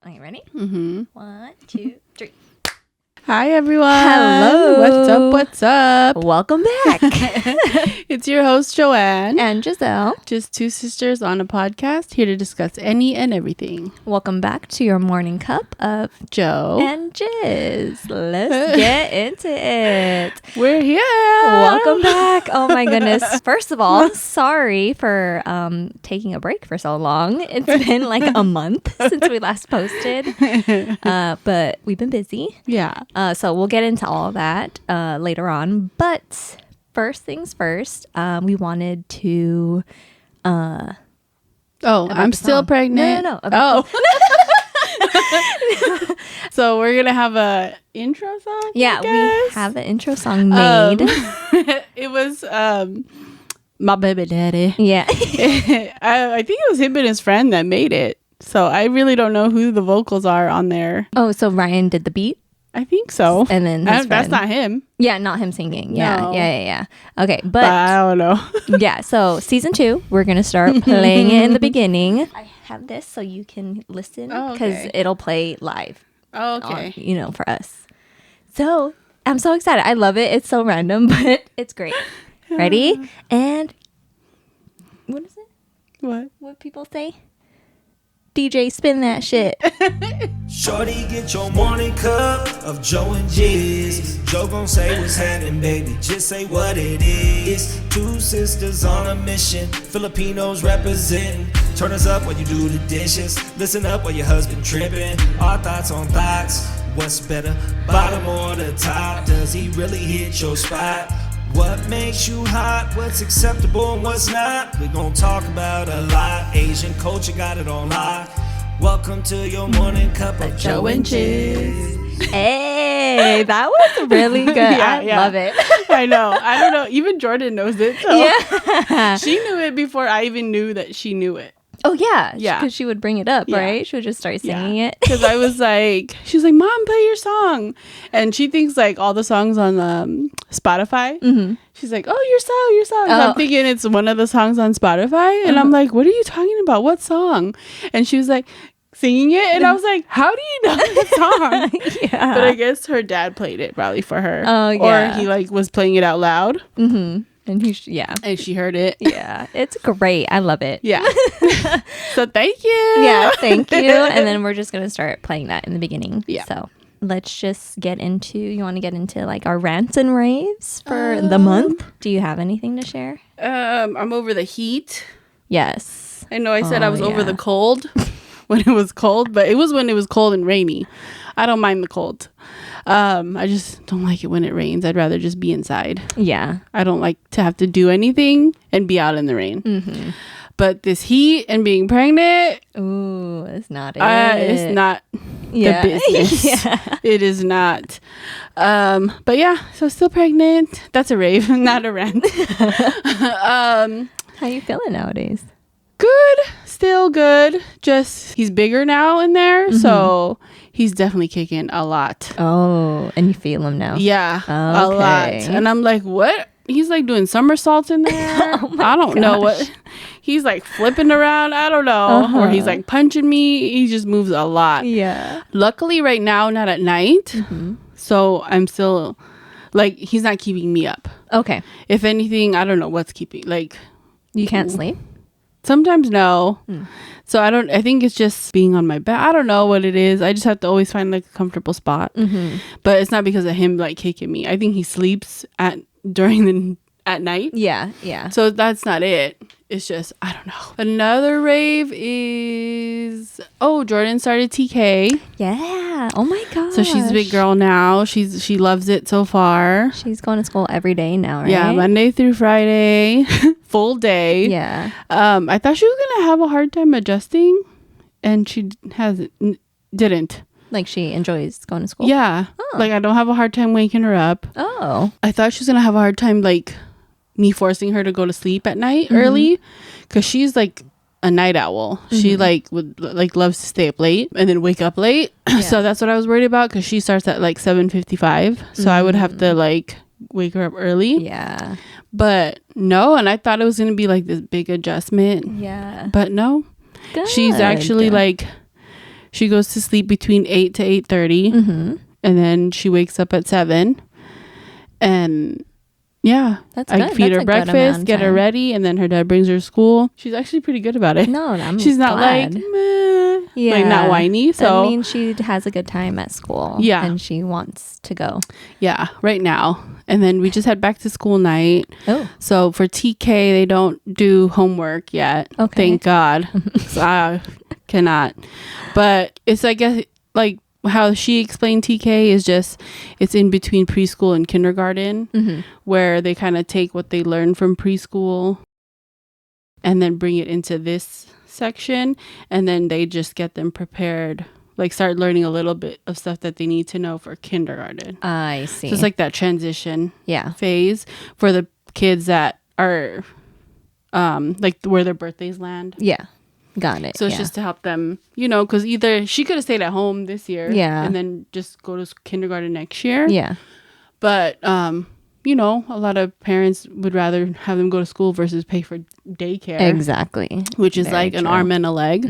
Okay, ready? Mm-hmm. 1, 2, 3. Hi, everyone. Hello. What's up? Welcome back. It's your host, Joanne. And Giselle. Just two sisters on a podcast here to discuss any and everything. Welcome back to your morning cup of Joe. and Jiz. Let's get into it. We're here. Welcome back. Oh my goodness. First of all, sorry for taking a break for so long. It's been like a month since we last posted. But we've been busy. Yeah. So we'll get into all of that later on. But first things first, we wanted to... I'm still pregnant. No. So we're going to have a intro song? Yeah, we have an intro song made. It was my baby daddy. Yeah. I think it was him and his friend that made it. So I really don't know who the vocals are on there. Oh, so Ryan did the beat? I think so. And then that's not him. Yeah, not him singing. Yeah, No. yeah. Okay, but I don't know. yeah, so season 2, we're going to start playing it in the beginning. I have this so you can listen because it'll play live. Oh, okay. For us. So I'm so excited. I love it. It's so random, but it's great. Ready? And what is it? What people say? DJ, spin that shit. Shorty, get your morning cup of Joe and Jiz. Joe gon' say what's happening, baby. Just say what it is. Two sisters on a mission. Filipinos representing. Turn us up while you do the dishes. Listen up while your husband tripping. Our thoughts on thoughts. What's better, bottom or the top? Does he really hit your spot? What makes you hot? What's acceptable and what's not? We gon' talk about a lot. Asian culture got it on lock. Welcome to your morning cup of Joe and Jiz. Hey, that was really good. I love it. I know. I don't know. Even Jordan knows it. So. Yeah. She knew it before I even knew that she knew it. Oh, yeah. Yeah. Because she would bring it up, right? She would just start singing it. Because I was like, she's like, Mom, play your song. And she thinks like all the songs on Spotify. Mm-hmm. She's like, oh, your song. So I'm thinking it's one of the songs on Spotify. And I'm like, what are you talking about? What song? And she was like, singing it. And I was like, how do you know the song? Yeah. But I guess her dad played it probably for her. Oh, yeah. Or he like was playing it out loud. Mm-hmm. And And she heard it. Yeah. It's great. I love it. Yeah. So thank you. Yeah, thank you. And then we're just going to start playing that in the beginning. Yeah. So let's just get into, you want to get into like our rants and raves for the month? Do you have anything to share? I'm over the heat. Yes. I know I said I was over the cold when it was cold, but it was when it was cold and rainy. I don't mind the cold. I just don't like it when it rains. I'd rather just be inside. Yeah. I don't like to have to do anything and be out in the rain. Mm-hmm. But this heat and being pregnant, ooh, it's not it. It's not the business. Yeah. It is not. But yeah, so still pregnant. That's a rave, not a rant. How you feeling nowadays? Good. Still good. Just he's bigger now in there. Mm-hmm. So he's definitely kicking a lot. Oh, and you feel him now? Yeah. A lot. And I'm like, what? He's like doing somersaults in there. I don't know what. He's like flipping around. I don't know. Or he's like punching me. He just moves a lot. Yeah. Luckily right now, not at night. Mm-hmm. So I'm still like, he's not keeping me up. Okay. If anything, I don't know what's keeping, like. You can't sleep? Sometimes no. So I think it's just being on my bed. I don't know what it is. I just have to always find like a comfortable spot. Mm-hmm. But it's not because of him like kicking me. I think he sleeps at night. Yeah. So that's not it. It's just, I don't know. Another rave is, Jordan started TK. Yeah. Oh my gosh. So she's a big girl now. She loves it so far. She's going to school every day now, right? Yeah, Monday through Friday, full day. Yeah. I thought she was going to have a hard time adjusting, and she didn't. Like she enjoys going to school? Yeah. Oh. Like I don't have a hard time waking her up. Oh. I thought she was going to have a hard time like me forcing her to go to sleep at night early, because she's like a night owl. She like would like loves to stay up late and then wake up late. Yeah. So that's what I was worried about, because she starts at like 7:55. So I would have to like wake her up early. Yeah. But no, and I thought it was going to be like this big adjustment. Yeah. But no. Good. She's actually like She goes to sleep between 8 to 8:30. And then she wakes up at 7. And yeah, That's I good. feed That's her a good breakfast, amount of get her time. ready, and then her dad brings her to school. She's actually pretty good about it. No, I'm She's not glad. like, meh, like not whiny. So I mean, she has a good time at school. Yeah. And she wants to go. yeah, right now. And then we just had back to school night. Oh. So for TK, they don't do homework yet. Okay. Thank God. 'Cause I cannot. But it's, I guess, like how she explained TK is just, it's in between preschool and kindergarten, where they kind of take what they learn from preschool and then bring it into this section. And then they just get them prepared, like start learning a little bit of stuff that they need to know for kindergarten. I see. So it's like that transition yeah. phase for the kids that are like where their birthdays land. Yeah. Got it. So it's just to help them, you know, because either she could have stayed at home this year, Yeah. and then just go to kindergarten next year. Yeah. But you know, a lot of parents would rather have them go to school versus pay for daycare. Exactly. Which is Very like an true. arm and a leg.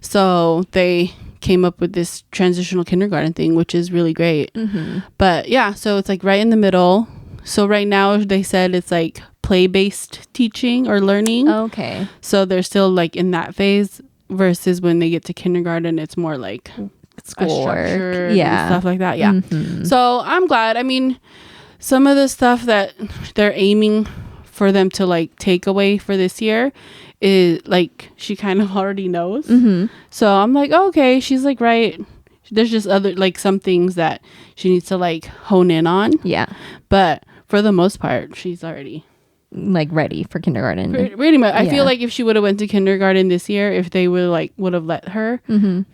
So they came up with this transitional kindergarten thing, which is really great. But yeah, so it's like right in the middle. So right now they said it's like play-based teaching or learning. Okay. So they're still like in that phase, versus when they get to kindergarten, it's more like Schoolwork. structure Yeah. and stuff like that. Yeah. So I'm glad. I mean, some of the stuff that they're aiming for them to like take away for this year is like she kind of already knows. So I'm like, oh, okay, she's like right. There's just other like some things that she needs to like hone in on. Yeah. But for the most part, she's already Like ready for kindergarten. pretty much. I Yeah. feel like if she would have went to kindergarten this year, if they would have let her,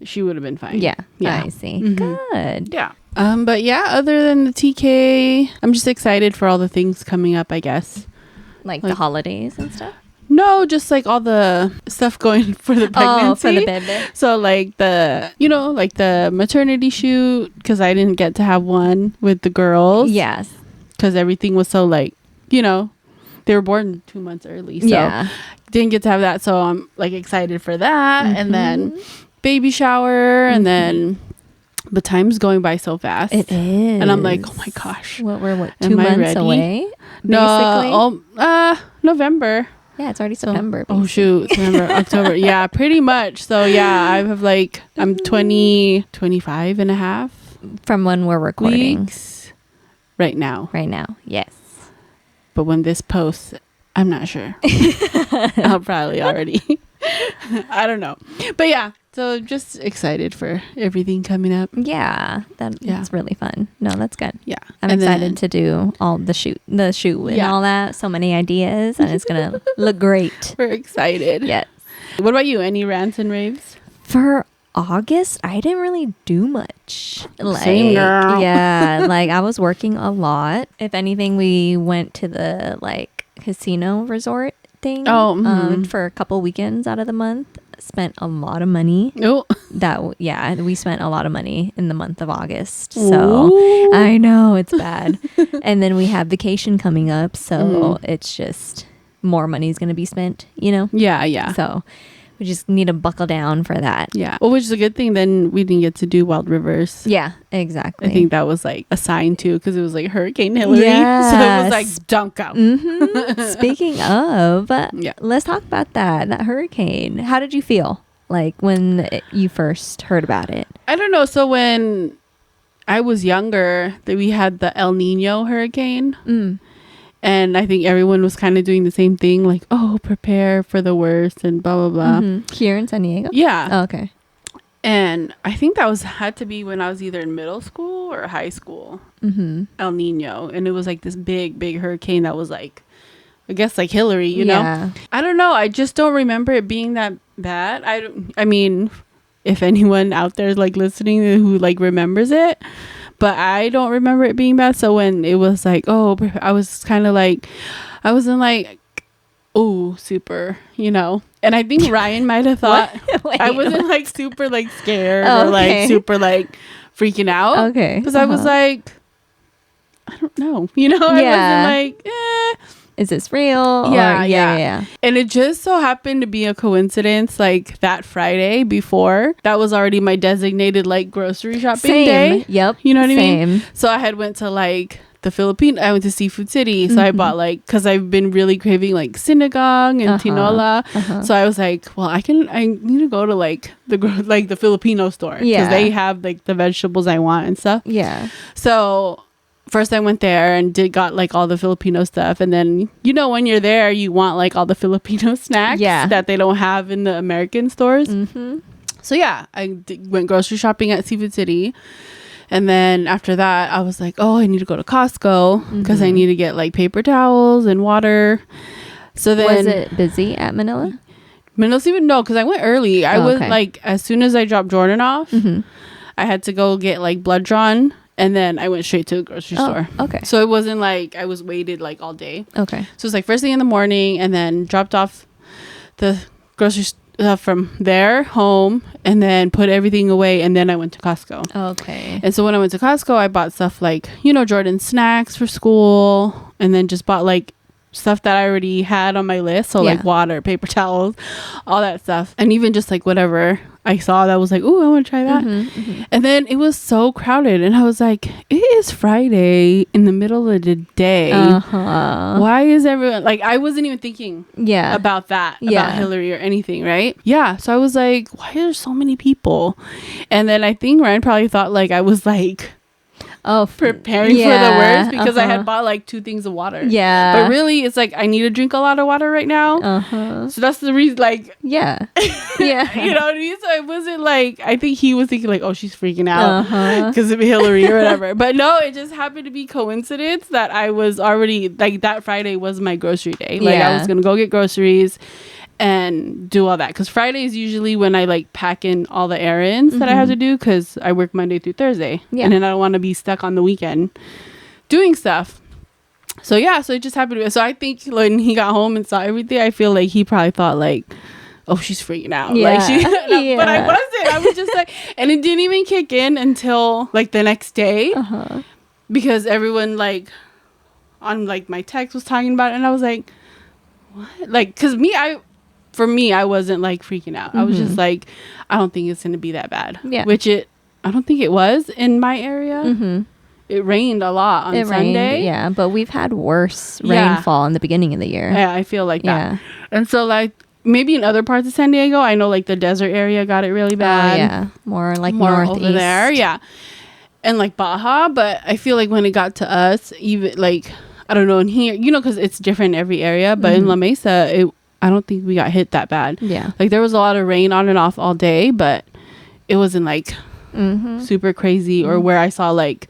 she would have been fine. Yeah. Yeah. I see. Good. Yeah. But yeah, other than the TK, I'm just excited for all the things coming up, I guess. Like the holidays and stuff. No, just like all the stuff going for the pregnancy. Oh, for the baby. So like like the maternity shoot, because I didn't get to have one with the girls. Yes. Because everything was so like, they were born 2 months early. So Yeah. didn't get to have that. So I'm like excited for that. And then baby shower. And then the time's going by so fast. It is. And I'm like, oh my gosh. What, Am 2 I months ready? away? Basically. No, November. Yeah, it's already So- September. Oh shoot, September, October. Yeah, pretty much. So yeah, I have like, I'm 25 and a half From when we're recording. weeks right now. Right now. Yes. But when this posts, I'm not sure. I'll probably already. I don't know. But yeah, so just excited for everything coming up. Yeah. That's really fun. No, that's good. Yeah. I'm And excited then- to do all the shoot and Yeah. all that. So many ideas, and it's gonna look great. We're excited. Yes. What about you? Any rants and raves? For August, I didn't really do much. Same, girl. Yeah, like I was working a lot. If anything, we went to the like casino resort thing. For a couple weekends out of the month. Spent a lot of money. Oh. We spent a lot of money in the month of August. So Ooh. I know it's bad. And then we have vacation coming up, so it's just more money is going to be spent, Yeah. So we just need to buckle down for that. Yeah. Well, which is a good thing. Then we didn't get to do Wild Rivers. Yeah, exactly. I think that was like a sign too, because it was like Hurricane Hillary. So it Yes. was like dunk out. Speaking of, Yeah. let's talk about that hurricane. How did you feel like when you first heard about it? I don't know. So when I was younger, that we had the El Nino hurricane. And I think everyone was kind of doing the same thing, like, oh, prepare for the worst and blah, blah, blah. Here in San Diego? Yeah. Oh, okay. And I think that had to be when I was either in middle school or high school. El Nino. And it was like this big, big hurricane that was like, I guess like Hillary, you know? I don't know. I just don't remember it being that bad. I mean, if anyone out there is like listening who like remembers it, but I don't remember it being bad. So when it was like, oh, I was kind of like, I wasn't like, oh, super, And I think Ryan might have thought I wasn't like super like scared or like super like freaking out. Okay. Because I was like, I don't know. I wasn't like, is this real? Yeah. And it just so happened to be a coincidence, like that Friday before, that was already my designated like grocery shopping day. Yep. You know what I mean? So I had went to like the Philippines. I went to Seafood City. So I bought like, because I've been really craving like sinigang and tinola. So I was like, well, I need to go to like the Filipino store. Because they have like the vegetables I want and stuff. Yeah. So first I went there and got like all the Filipino stuff. And then, you know, when you're there, you want like all the Filipino snacks that they don't have in the American stores. So yeah, I went grocery shopping at Seafood City. And then after that, I was like, oh, I need to go to Costco because I need to get like paper towels and water. So then, was it busy at Manila? Manila's even no, because I went early. I was like, as soon as I dropped Jordan off, I had to go get like blood drawn, and then I went straight to the grocery store. Okay. So it wasn't like I was waited like all day. Okay. So it's like first thing in the morning, and then dropped off the grocery from there home, and then put everything away, and then I went to Costco. Okay. And so when I went to Costco, I bought stuff like, you know, Jordan's snacks for school, and then just bought like stuff that I already had on my list. So like water, paper towels, all that stuff. And even just like whatever I saw that was like, oh, I want to try that. And then it was so crowded. And I was like, it is Friday in the middle of the day. Why is everyone like, I wasn't even thinking about that, about Hillary or anything. Right. Yeah. So I was like, why are there so many people? And then I think Ryan probably thought like I was like, preparing for the worst because I had bought like 2 things of water. But really it's like I need to drink a lot of water right now. So that's the reason, like you know what I mean? So it wasn't like, I think he was thinking like, oh, she's freaking out because of Hillary or whatever. But no, it just happened to be coincidence that I was already like, that Friday was my grocery day. Like I was gonna go get groceries and do all that, because Friday is usually when I like pack in all the errands that I have to do, because I work Monday through Thursday, and then I don't want to be stuck on the weekend doing stuff. So yeah, so it just happened to be. So I think when he got home and saw everything, I feel like he probably thought like, oh, she's freaking out. Like she but I wasn't. I was just like, and it didn't even kick in until like the next day, because everyone like on like my text was talking about it, and I was like, what? Like, because for me, I wasn't like freaking out. I was just like, I don't think it's going to be that bad. Yeah. Which I don't think it was in my area. It rained a lot on Sunday. Rained, but we've had worse rainfall in the beginning of the year. Yeah, I feel like that. And so like, maybe in other parts of San Diego, I know like the desert area got it really bad. More like northeast. Over there, and like Baja. But I feel like when it got to us, even like, I don't know, in here, you know, because it's different in every area. But in La Mesa, I don't think we got hit that bad. Yeah. Like there was a lot of rain on and off all day, but it wasn't like super crazy or where I saw like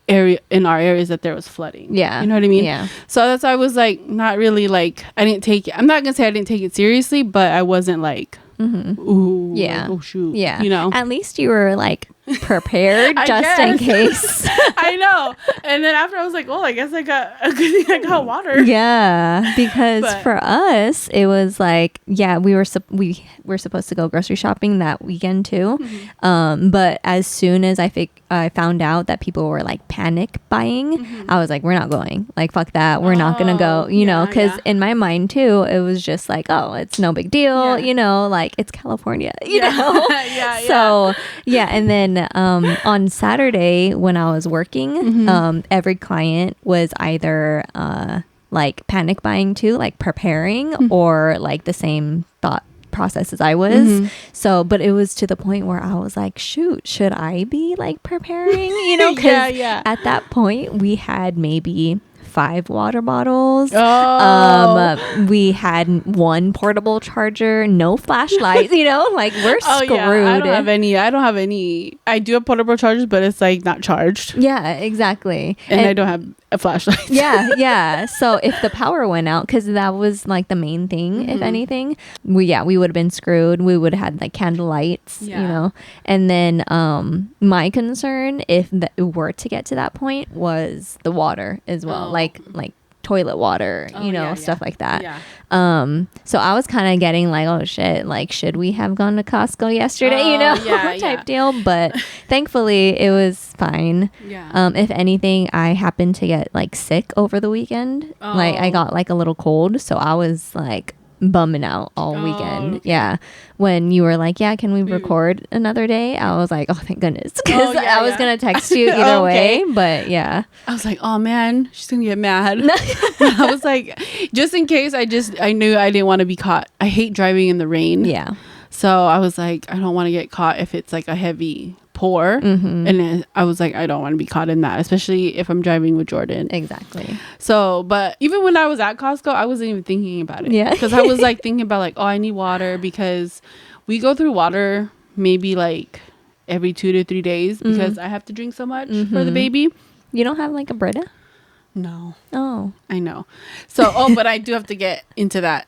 in our areas that there was flooding. Yeah. You know what I mean? Yeah. So that's why I was like, not really like, I'm not going to say I didn't take it seriously, but I wasn't like, ooh, like, oh shoot. Yeah. You know? At least you were like prepared just in case. I know. And then after I was like, oh, I guess I got a good thing I got water. Yeah, because for us it was like, we were supposed to go grocery shopping that weekend too. But as soon as I found out that people were like panic buying, I was like, we're not going. Like fuck that. We're not gonna go, you know, because in my mind too, it was just like, oh, it's no big deal, you know, like it's California, you know. So and then on Saturday when I was working, every client was either like panic buying too, like preparing, or like the same thought process as I was. So, but it was to the point where I was like, shoot, should I be like preparing? You know, because at that point we had maybe 5 water bottles. We had 1 portable charger, no flashlights, you know, like we're screwed. I don't have any. I do have portable chargers, but it's like not charged. Yeah, exactly. And I don't have a flashlight. So if the power went out, because that was like the main thing, if anything, we would have been screwed. We would have had like candle lights, you know. And then my concern, if it were to get to that point, was the water as well. Like toilet water, stuff like that. Yeah. So I was kind of getting like, oh shit, like should we have gone to Costco yesterday, type deal. But thankfully it was fine. Yeah. If anything, I happened to get like sick over the weekend. Like I got like a little cold, so I was like bumming out all weekend. Okay. Yeah. When you were like, yeah, can we record another day? I was like, oh, thank goodness. Because I was going to text you either way. But yeah. I was like, oh man, she's going to get mad. I was like, just in case, I knew I didn't want to be caught. I hate driving in the rain. Yeah. So I was like, I don't want to get caught if it's like a heavy pour. And then I was like, I don't want to be caught in that, especially if I'm driving with Jordan. Exactly. So, but even when I was at Costco, I wasn't even thinking about it. Yeah. Because I was like thinking about like, oh, I need water, because we go through water maybe like every 2 to 3 days because I have to drink so much for the baby. You don't have like a Brita? No. Oh. I know. So, but I do have to get into that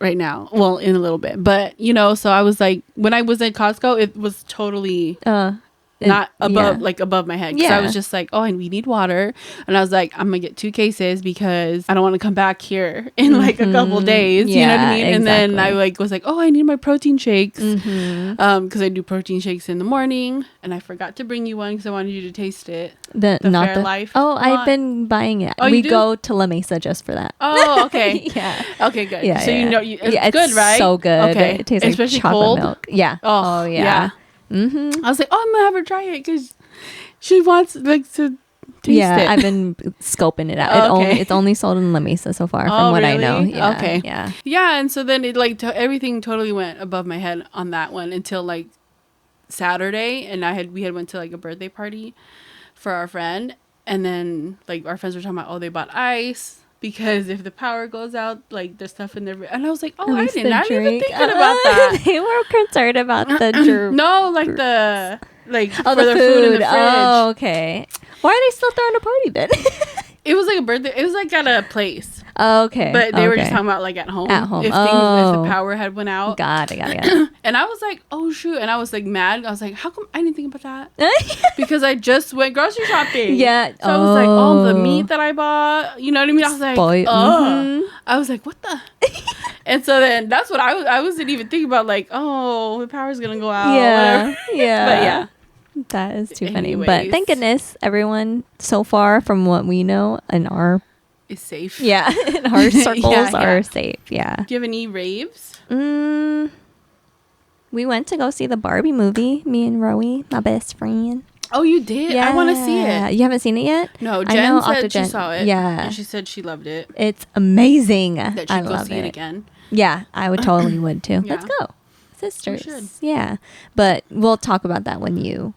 right now. Well, in a little bit. But, so I was like, when I was at Costco, it was totally not above, like above my head. Because I was just like, oh, and we need water. And I was like, I'm going to get 2 cases because I don't want to come back here in like a couple days. You know what I mean? Exactly. And then I was like, oh, I need my protein shakes. Because I do protein shakes in the morning. And I forgot to bring you one because I wanted you to taste it. The Fairlife. Oh, I've been buying it. We go to La Mesa just for that. Oh, okay. Yeah. Okay, good. Yeah, so it's good, right? So good. Okay. It tastes especially like chocolate cold milk. Yeah. Oh yeah. Mm-hmm. I was like, oh, I'm gonna have her try it because she wants like to taste it. I've been scoping it out. It's only sold in La Mesa so far, from what I know. Yeah, okay. Yeah. And so then it like everything totally went above my head on that one until like Saturday, and we had went to like a birthday party for our friend, and then like our friends were talking about, oh, they bought ice because if the power goes out, like there's stuff in there. And I was like, oh, I did not even thinking about that. They were concerned about the drink. No, like the for the their food in the fridge. Oh, okay. Why are they still throwing a party then? It was like a birthday. It was like at a place. Oh, okay. But they were just talking about like at home. At home. If the power had went out. Got it. And I was like, oh shoot. And I was like mad. I was like, how come I didn't think about that? Because I just went grocery shopping. Yeah. So I was like, oh, the meat that I bought. You know what I mean? I was like, I was like, what the? And so then that's what I wasn't even thinking about, like, oh, the power's gonna go out. Yeah. Whatever. Yeah. But yeah. That is too funny. But thank goodness everyone so far, from what we know, is safe. Yeah. In our circles are safe. Yeah. Do you have any raves? We went to go see the Barbie movie, me and Rowie, my best friend. Oh, you did? Yeah. I want to see it. You haven't seen it yet? No, Jen said she saw it. Yeah. And she said she loved it. It's amazing. That she'd go see it again. Yeah, I would totally would too. Yeah. Let's go. Sisters. Yeah. But we'll talk about that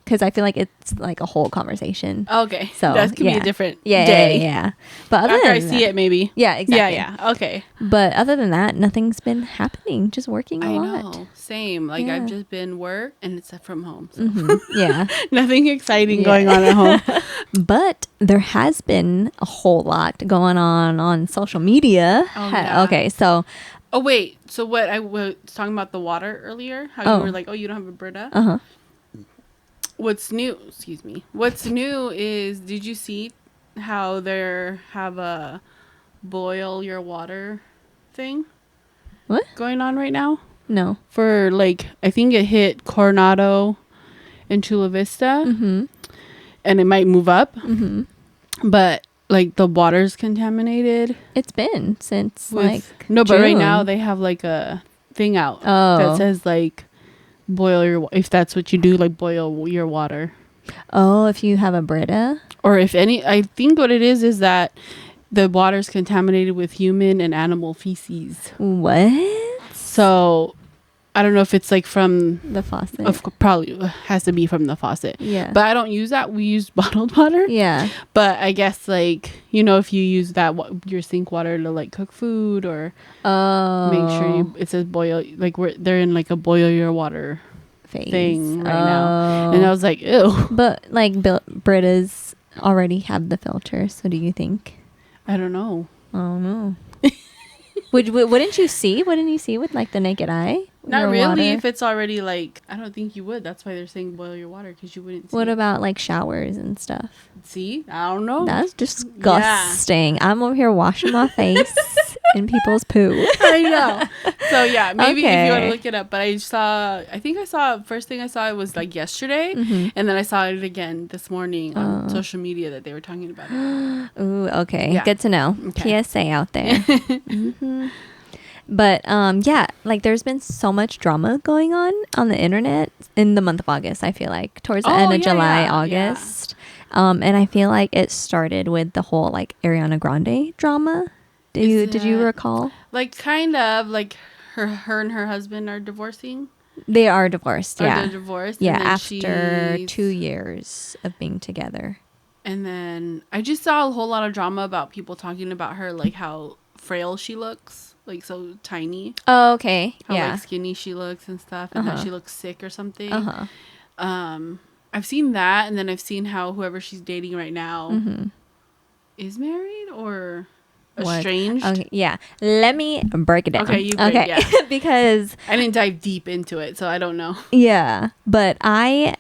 because I feel like it's like a whole conversation. Okay. So that could be a different day. Yeah. But after I see it, maybe. Yeah, exactly. Yeah. Okay. But other than that, nothing's been happening. Just working a lot. I know. Same. Like I've just been work and it's from home. So. Yeah. Nothing exciting going on at home. But there has been a whole lot going on social media. Oh, yeah. Okay. So. Oh, wait. So what I was talking about the water earlier, how you were like, oh, you don't have a Brita? Uh-huh. What's new is, did you see how they have a boil your water thing? What? Going on right now? No. For like, I think it hit Coronado and Chula Vista. Mm-hmm. And it might move up. Mm-hmm. But like the water's contaminated. It's been since but June. Right now they have like a thing out that says like if that's what you do, like boil your water. Oh, if you have a Brita, or if any, I think what it is that the water's contaminated with human and animal feces. What? So I don't know if it's like from the faucet. Probably has to be from the faucet. Yeah. But I don't use that. We use bottled water. Yeah. But I guess like, if you use that, your sink water to like cook food or make sure it says boil, like they're in like a boil your water thing right now. And I was like, ew. But like Britas already have the filter. So do you think? I don't know. Wouldn't you see? Wouldn't you see with like the naked eye? Not your really. water? If it's already like, I don't think you would. That's why they're saying boil your water, because you wouldn't see What it. about like showers and stuff? See? I don't know. That's disgusting. Yeah. I'm over here washing my face in people's poo. I know. So yeah, maybe if you want Okay. to look it up. But I think I saw, first thing I saw it was like yesterday. Mm-hmm. And then I saw it again this morning on social media that they were talking about it. Ooh, okay. Yeah. Good to know. Okay. PSA out there. Mm-hmm. But yeah, like there's been so much drama going on the internet in the month of August, I feel like. Towards the end of July, August. And I feel like it started with the whole like Ariana Grande drama. Did you recall? Like kind of like her and her husband are divorcing. They are divorced, Or yeah. they're divorced. Yeah, and then after 2 years of being together. And then I just saw a whole lot of drama about people talking about her, like how frail she looks. Like so tiny. Oh, okay. How yeah. like skinny she looks and stuff, and that she looks sick or something. I've seen that, and then I've seen how whoever she's dating right now is married or estranged. Okay, yeah. Let me break it down. Okay, you break, yeah. Because I didn't dive deep into it, so I don't know. yeah, but I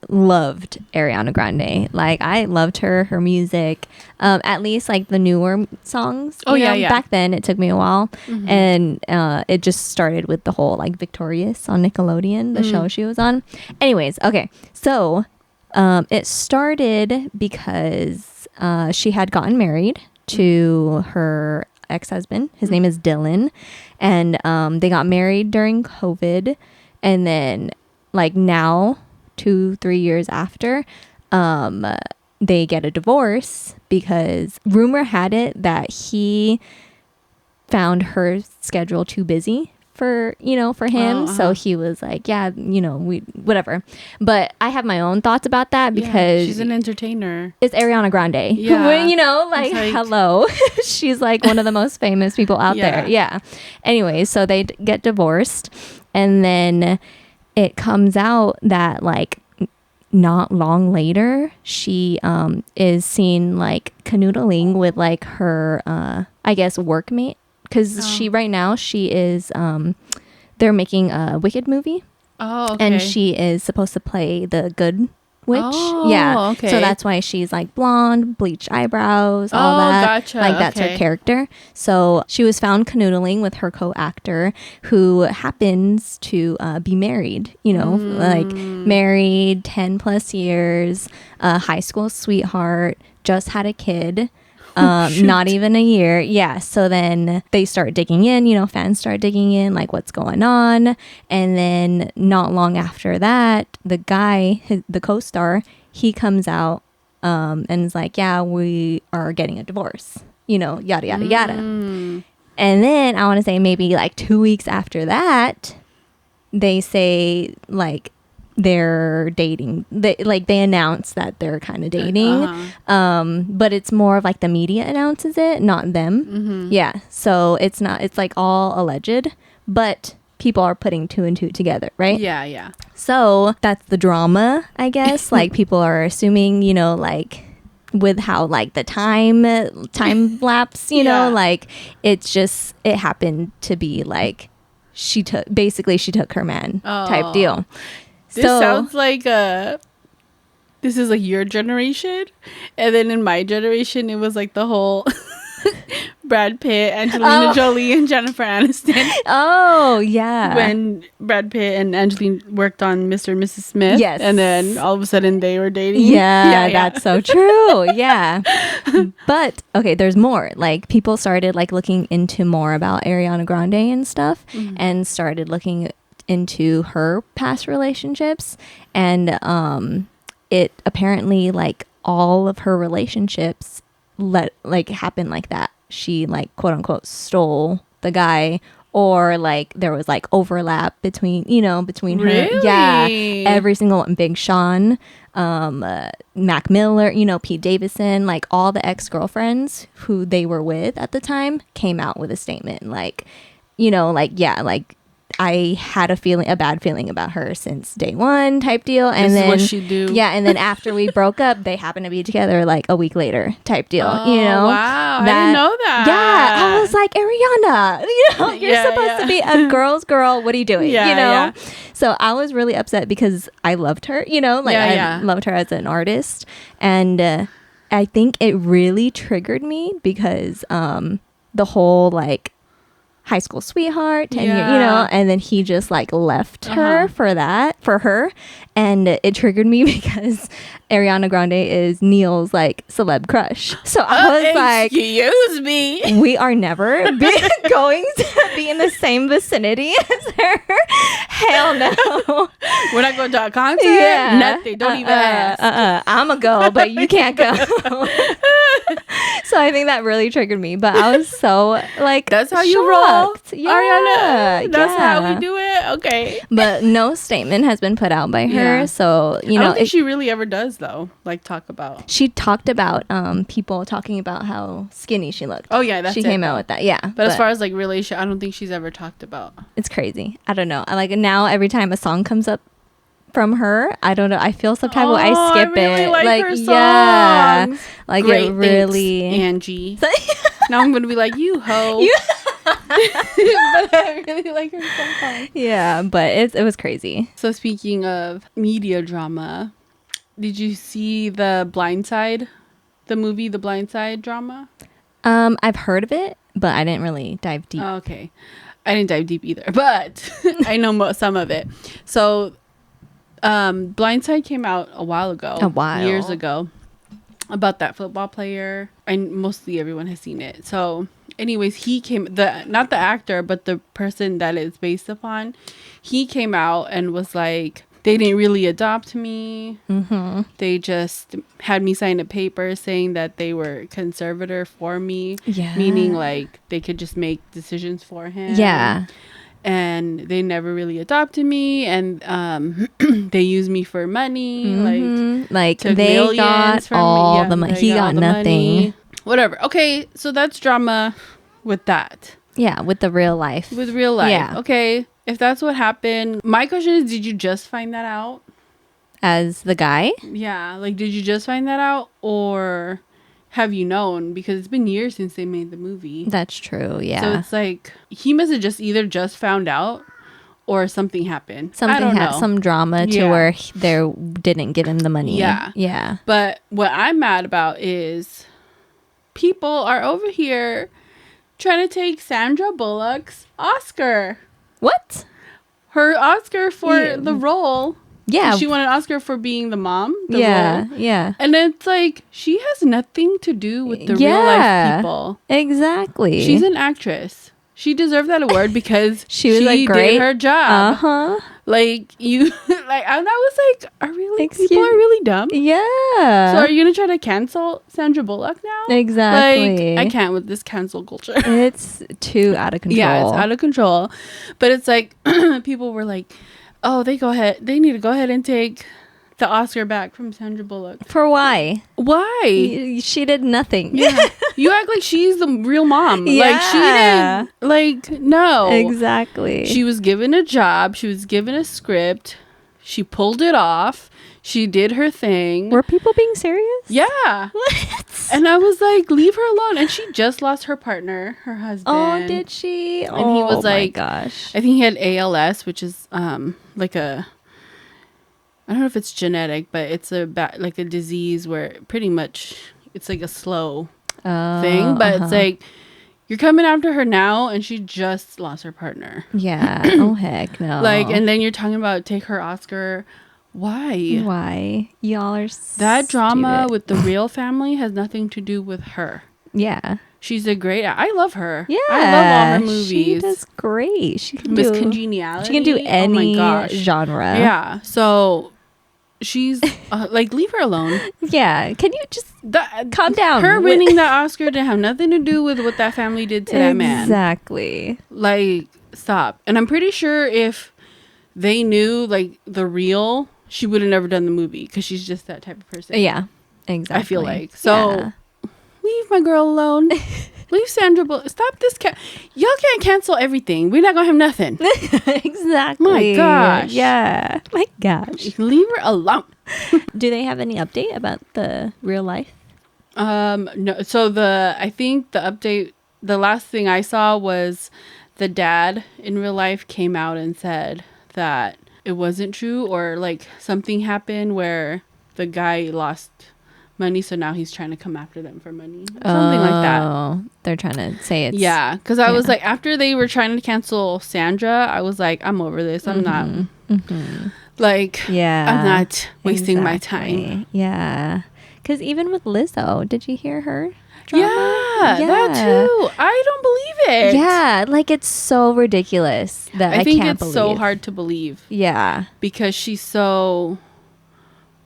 loved Ariana Grande. Like I loved her music. At least like the newer songs. You know, back then it took me a while, and it just started with the whole like Victorious on Nickelodeon, the show she was on. Anyways, okay, so it started because she had gotten married to her ex-husband. His name is Dylan, and they got married during COVID, and then like now 2-3 years after, they get a divorce because rumor had it that he found her schedule too busy for him. So he was like, yeah, we whatever. But I have my own thoughts about that because she's an entertainer. It's Ariana Grande. Yeah. Like hello. She's like one of the most famous people out there. Yeah. Anyway, so they get divorced, and then it comes out that like not long later she is seen like canoodling with like her I guess workmate, because she is they're making a Wicked movie. Oh, okay. And she is supposed to play the good witch. Oh, yeah. okay. So that's why she's like blonde, bleached eyebrows, all that. Gotcha. Like that's her character. So she was found canoodling with her co-actor, who happens to be married, like married 10 plus years, high school sweetheart, just had a kid. Not even a year. Yeah. So then they start digging in, fans start digging in, like what's going on. And then not long after that, the guy, the co-star, he comes out and is like, yeah, we are getting a divorce, yada, yada, yada. And then I want to say maybe like 2 weeks after that, they say like, they're dating. They announce that they're kind of dating, but it's more of like the media announces it, not them. Yeah, so it's like all alleged, but people are putting 2 and 2 together, right? Yeah. So that's the drama, I guess. Like people are assuming, like with how like the time lapse, like it happened to be like she took her man type deal. This sounds like this is like your generation, and then in my generation it was like the whole Brad Pitt, Angelina Jolie, and Jennifer Aniston. Oh yeah, when Brad Pitt and Angelina worked on Mr. and Mrs. Smith, yes, and then all of a sudden they were dating. Yeah, that's so true. Yeah, but okay, there's more. Like people started like looking into more about Ariana Grande and stuff, and started looking into her past relationships, and it apparently like all of her relationships happened like that. She like quote unquote stole the guy, or like there was like overlap between really? her. Yeah, every single one. Big Sean, Mac Miller, Pete Davidson, like all the ex-girlfriends who they were with at the time came out with a statement like I had a bad feeling about her since day one type deal. And this then is what she do. Yeah, and then after we broke up, they happened to be together like a week later type deal. Oh, you know? wow. I didn't know that. Yeah, I was like, Ariana, you're supposed to be a girl's girl. What are you doing? Yeah. So I was really upset because I loved her. I loved her as an artist, and I think it really triggered me because the whole like high school sweetheart 10 year, and then he just like left her for her, and it triggered me because Ariana Grande is Neil's like celeb crush. So I was like, excuse me, we are never going to be in the same vicinity as her. Hell no. We're not going to a concert. Yeah. Nothing. Don't even ask. I'm a go, but you can't go. So I think that really triggered me, but I was so like, that's how you roll, Ariana. That's how we do it. Okay. But no statement has been put out by her. So, I don't think she really ever does though. Like talk about. She talked about people talking about how skinny she looked. Oh yeah, she came out with that. Yeah. But as far as like relation, I don't think she's ever talked about. It's crazy. I don't know. Like now every time a song comes up from her, I don't know, I feel some type of I skip I really it. like her songs. Yeah. Like great, it really thanks, Angie. Now I'm gonna be like, you hoe. But I really like her song. Yeah, but it was crazy. So speaking of media drama, did you see the Blind Side? The movie The Blind Side drama? I've heard of it, but I didn't really dive deep. Oh, okay. I didn't dive deep either, but I know some of it. So Blind Side came out years ago, about that football player, and mostly everyone has seen it. So anyways, not the actor, but the person that it's based upon, he came out and was like, they didn't really adopt me. Mm-hmm. They just had me sign a paper saying that they were conservator for me, meaning like they could just make decisions for him. Yeah. And they never really adopted me, and they used me for money. Like they got all the money. He got nothing. Money. Whatever. Okay, so that's drama with that. Yeah, with the real life. With real life. Yeah. Okay, if that's what happened, my question is, did you just find that out? As the guy? Yeah, like did you just find that out, or have you known? Because it's been years since they made the movie. That's true, yeah. So it's like he must have just found out, or something happened. Something had some drama to where they didn't give him the money. Yeah. Yeah. But what I'm mad about is people are over here trying to take Sandra Bullock's Oscar. What? Her Oscar for the role. Yeah. She won an Oscar for being the mom. Role. Yeah. And it's like, she has nothing to do with the real life people. Exactly. She's an actress. She deserved that award because she was like, great. Did her job. Uh-huh. Like, and I was like, people are really dumb? Yeah. So are you going to try to cancel Sandra Bullock now? Exactly. Like, I can't with this cancel culture. It's too out of control. Yeah, it's out of control. But it's like, people were like, oh, they need to go ahead and take the Oscar back from Sandra Bullock. For why? Why? She did nothing. Yeah. You act like she's the real mom. Yeah. Like, she didn't. Like, no. Exactly. She was given a job. She was given a script. She pulled it off. She did her thing. Were people being serious? Yeah. What? And I was like, leave her alone. And she just lost her partner, her husband. Oh, did she? And he was like, gosh. I think he had ALS, which is like a, I don't know if it's genetic, but it's like a disease where pretty much it's like a slow thing. But it's like, you're coming after her now, and she just lost her partner. Yeah. Oh, heck no. Like, and then you're talking about take her Oscar. Why? Y'all are that drama stupid. with the real family has nothing to do with her. Yeah. She's a great. I love her. Yeah. I love all her movies. She does great. She can Miss do Congeniality. She can do any genre. Yeah. So she's like, leave her alone. Yeah. Can you just calm down? Her winning that Oscar didn't have nothing to do with what that family did to that man. Exactly. Like, stop. And I'm pretty sure if they knew like the real, she would have never done the movie because she's just that type of person. Yeah. Exactly. I feel like. So leave my girl alone. Leave Sandra Bullock. Stop this. Y'all can't cancel everything. We're not gonna have nothing. Exactly. My gosh. Yeah. My gosh. Leave her alone. Do they have any update about the real life? No. So I think the update, the last thing I saw was the dad in real life came out and said that it wasn't true, or like something happened where the guy lost money, so now he's trying to come after them for money. Something like that. Oh, they're trying to say it's... Yeah, because I was like, after they were trying to cancel Sandra, I was like, I'm over this. I'm not... Like, I'm not wasting my time. Yeah. Because even with Lizzo, did you hear her drama? Yeah, that too. I don't believe it. Yeah, like it's so ridiculous that I think can't it's believe. so hard to believe. Yeah. Because she's so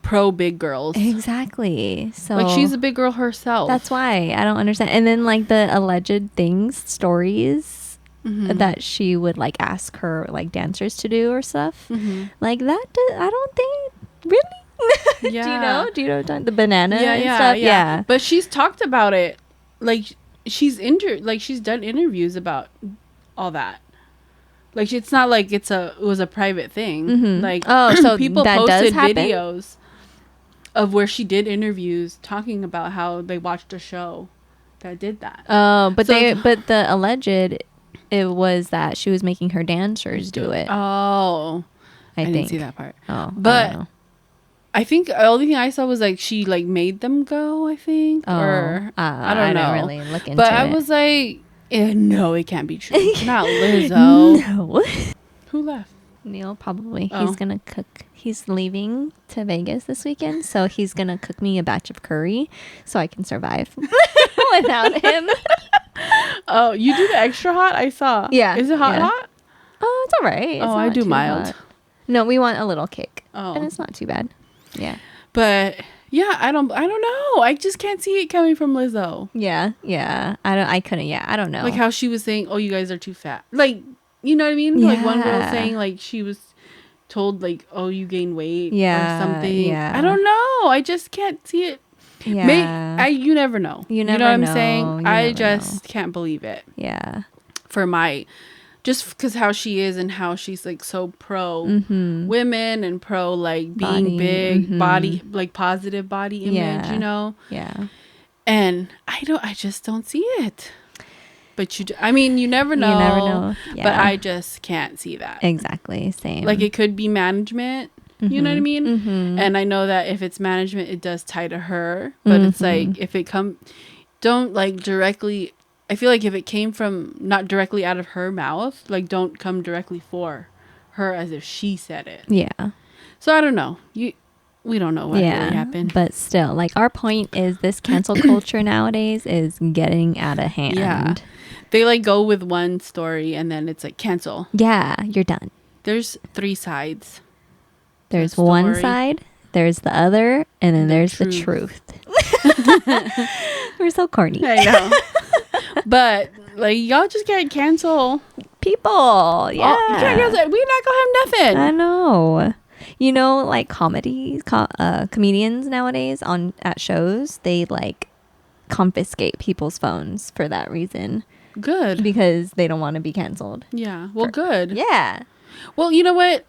pro big girls. Exactly. So like she's a big girl herself. That's why I don't understand. And then like the alleged stories that she would like ask her like dancers to do or stuff. Like that, I don't think really. Yeah. Do you know the banana and yeah, stuff? Yeah. But she's talked about it. Like she's done interviews about all that. Like it's not like it was a private thing. Like so people that posted does happen? videos of where she did interviews talking about how they watched a show that did that. Oh, but the alleged, it was that she was making her dancers do it. Oh, I think. didn't see that part. Oh, but I think the only thing I saw was like she like made them go. I think, or I don't know. I don't really look into but it. I was like, no, it can't be true. Not Lizzo. No. Who left? Neil probably. Oh. He's gonna cook. He's leaving to Vegas this weekend, so he's gonna cook me a batch of curry so I can survive without him. Oh, you do the extra hot? I saw. Yeah. Is it hot? Oh, it's all right. It's I not do too mild. hot. No, we want a little kick. Oh. And it's not too bad. Yeah. But yeah, I don't know. I just can't see it coming from Lizzo. Yeah. I couldn't. Yeah, I don't know. Like how she was saying, "Oh, you guys are too fat." Like, you know what I mean? Yeah. Like one girl saying like she was told like, "Oh, you gain weight," or something. Yeah. I don't know. I just can't see it. Yeah. You never know. You never know what I'm know. saying? You I never just can't believe it. Yeah. For just because how she is and how she's like so pro women and pro like being big body, like positive body image, you know? Yeah. And I just don't see it. But you never know. You never know. Yeah. But I just can't see that. Exactly. Same. Like it could be management. You know what I mean? And I know that if it's management, it does tie to her. But it's like if it don't like directly. I feel like if it came from not directly out of her mouth, like don't come directly for her as if she said it. Yeah. So I don't know. We don't know what really happened. But still, like our point is this cancel culture nowadays is getting out of hand. Yeah. They like go with one story and then it's like cancel. Yeah, you're done. There's 3 sides. There's one side, there's the other, and then there's the truth. We're so corny. I know. But like y'all just can't cancel people. Yeah. You can't cancel. We're not gonna have nothing. I know. You know, like comedians nowadays at shows, they like confiscate people's phones for that reason. Good. Because they don't want to be canceled. Yeah. Well, good. Yeah. Well, you know what?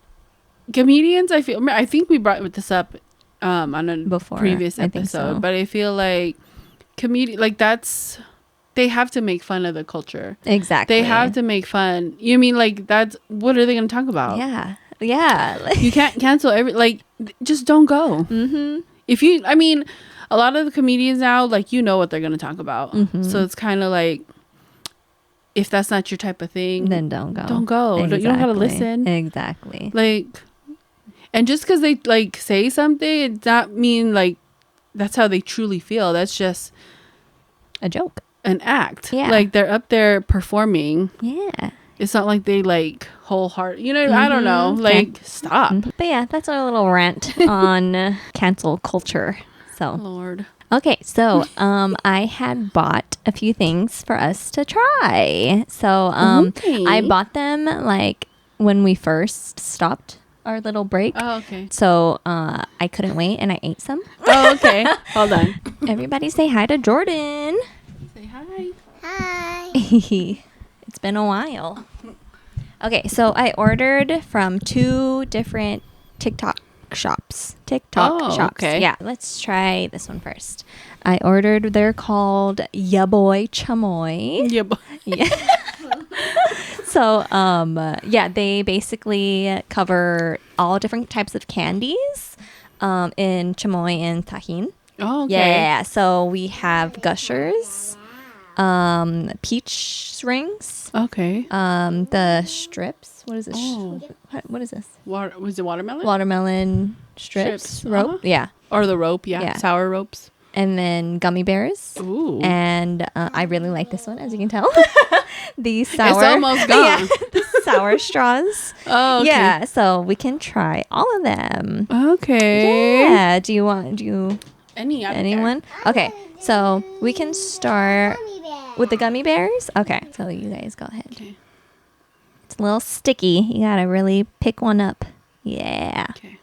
Comedians, I think we brought this up on a previous episode, but I feel like they have to make fun of the culture. Exactly. They have to make fun. You mean like what are they going to talk about? Yeah. Yeah. You can't cancel just don't go. A lot of the comedians now, like, you know what they're going to talk about. So it's kind of like, if that's not your type of thing, then don't go. Don't go. Exactly. You don't got to listen. Exactly. Like, and just because they like say something, it does not mean like that's how they truly feel. That's just a joke, an act. Yeah. Like they're up there performing. Yeah. It's not like they like wholehearted. You know, I don't know. Like, stop. But yeah, that's our little rant on cancel culture. So, Lord. Okay, so I had bought a few things for us to try. So I bought them like when we first stopped our little break. Oh, okay. So I couldn't wait and I ate some. Oh, okay. Hold on. Everybody say hi to Jordan. Say hi. Hi. It's been a while. Okay, so I ordered from 2 different TikTok shops. Okay. Yeah, let's try this one first. I ordered, they're called Ya Boy Chamoy. Yeah, but Yeah. So, yeah, they basically cover all different types of candies in chamoy and tajin. oh, okay. Yeah, so we have Gushers, peach rings, Okay. the strips. What is this? Oh. What is this? Was it watermelon? Watermelon strips, rope. uh-huh. Yeah, Or the rope, yeah. Yeah. Sour ropes. and then gummy bears. Ooh. And I really like this one, as you can tell. These sour, It's almost gone. Yeah, the sour straws. Oh, okay. Yeah, so we can try all of them. Okay. Yeah. Do you want? Do you? I don't Anyone? Okay. So we can start with the gummy bears. Okay. So you guys go ahead. Okay. It's a little sticky. You gotta really pick one up. Yeah. Okay.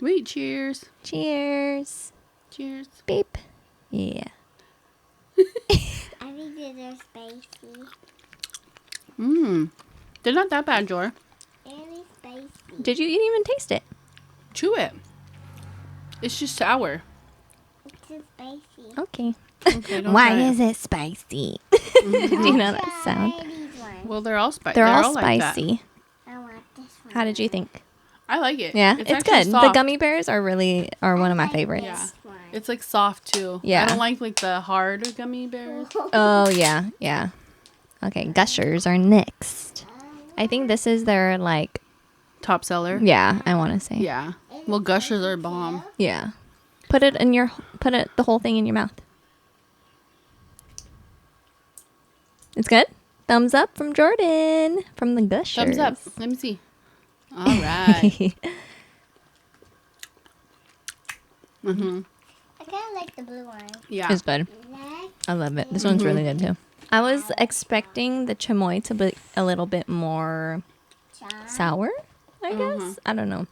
Wait, cheers. Cheers. Cheers. Beep. Yeah. I think they're spicy. Mmm. They're not that bad, Jor. Very spicy. Did you even taste it? Chew it. It's just sour. It's too spicy. Okay. Okay, don't Why try it. is it spicy? Do you know that sound? Try these ones. Well, they're all spicy. They're all like that. spicy. I want this one. How did you think? I like it. Yeah, it's actually good. The soft. gummy bears are one of my favorites. Yeah. This one. It's like soft too. Yeah. I don't like the hard gummy bears. Oh yeah, yeah. Okay, Gushers are next. I think this is their like, Top seller. yeah, I want to say. Yeah. Well, Gushers are bomb. Yeah. Put the whole thing in your mouth. It's good? Thumbs up from Jordan from the Gushers. Thumbs up. Let me see. All right. Mm-hmm. I kind of like the blue one. Yeah. It's good. Like I love it. This one's really good too. I was expecting the chamoy to be a little bit more sour, I guess. I don't know.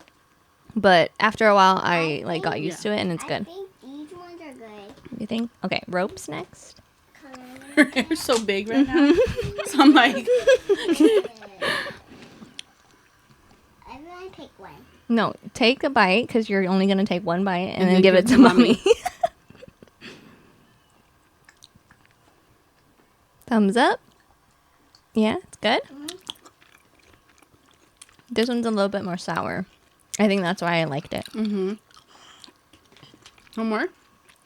But after a while, I like got used to it and it's I good. think these ones are good. You think? Okay, ropes next. Her hair's so big right now. So I'm like, Everyone pick one. No, take a bite because you're only going to take one bite and, And then then give it to mommy. Thumbs up. Yeah, it's good. This one's a little bit more sour. I think that's why I liked it. mm-hmm. One more?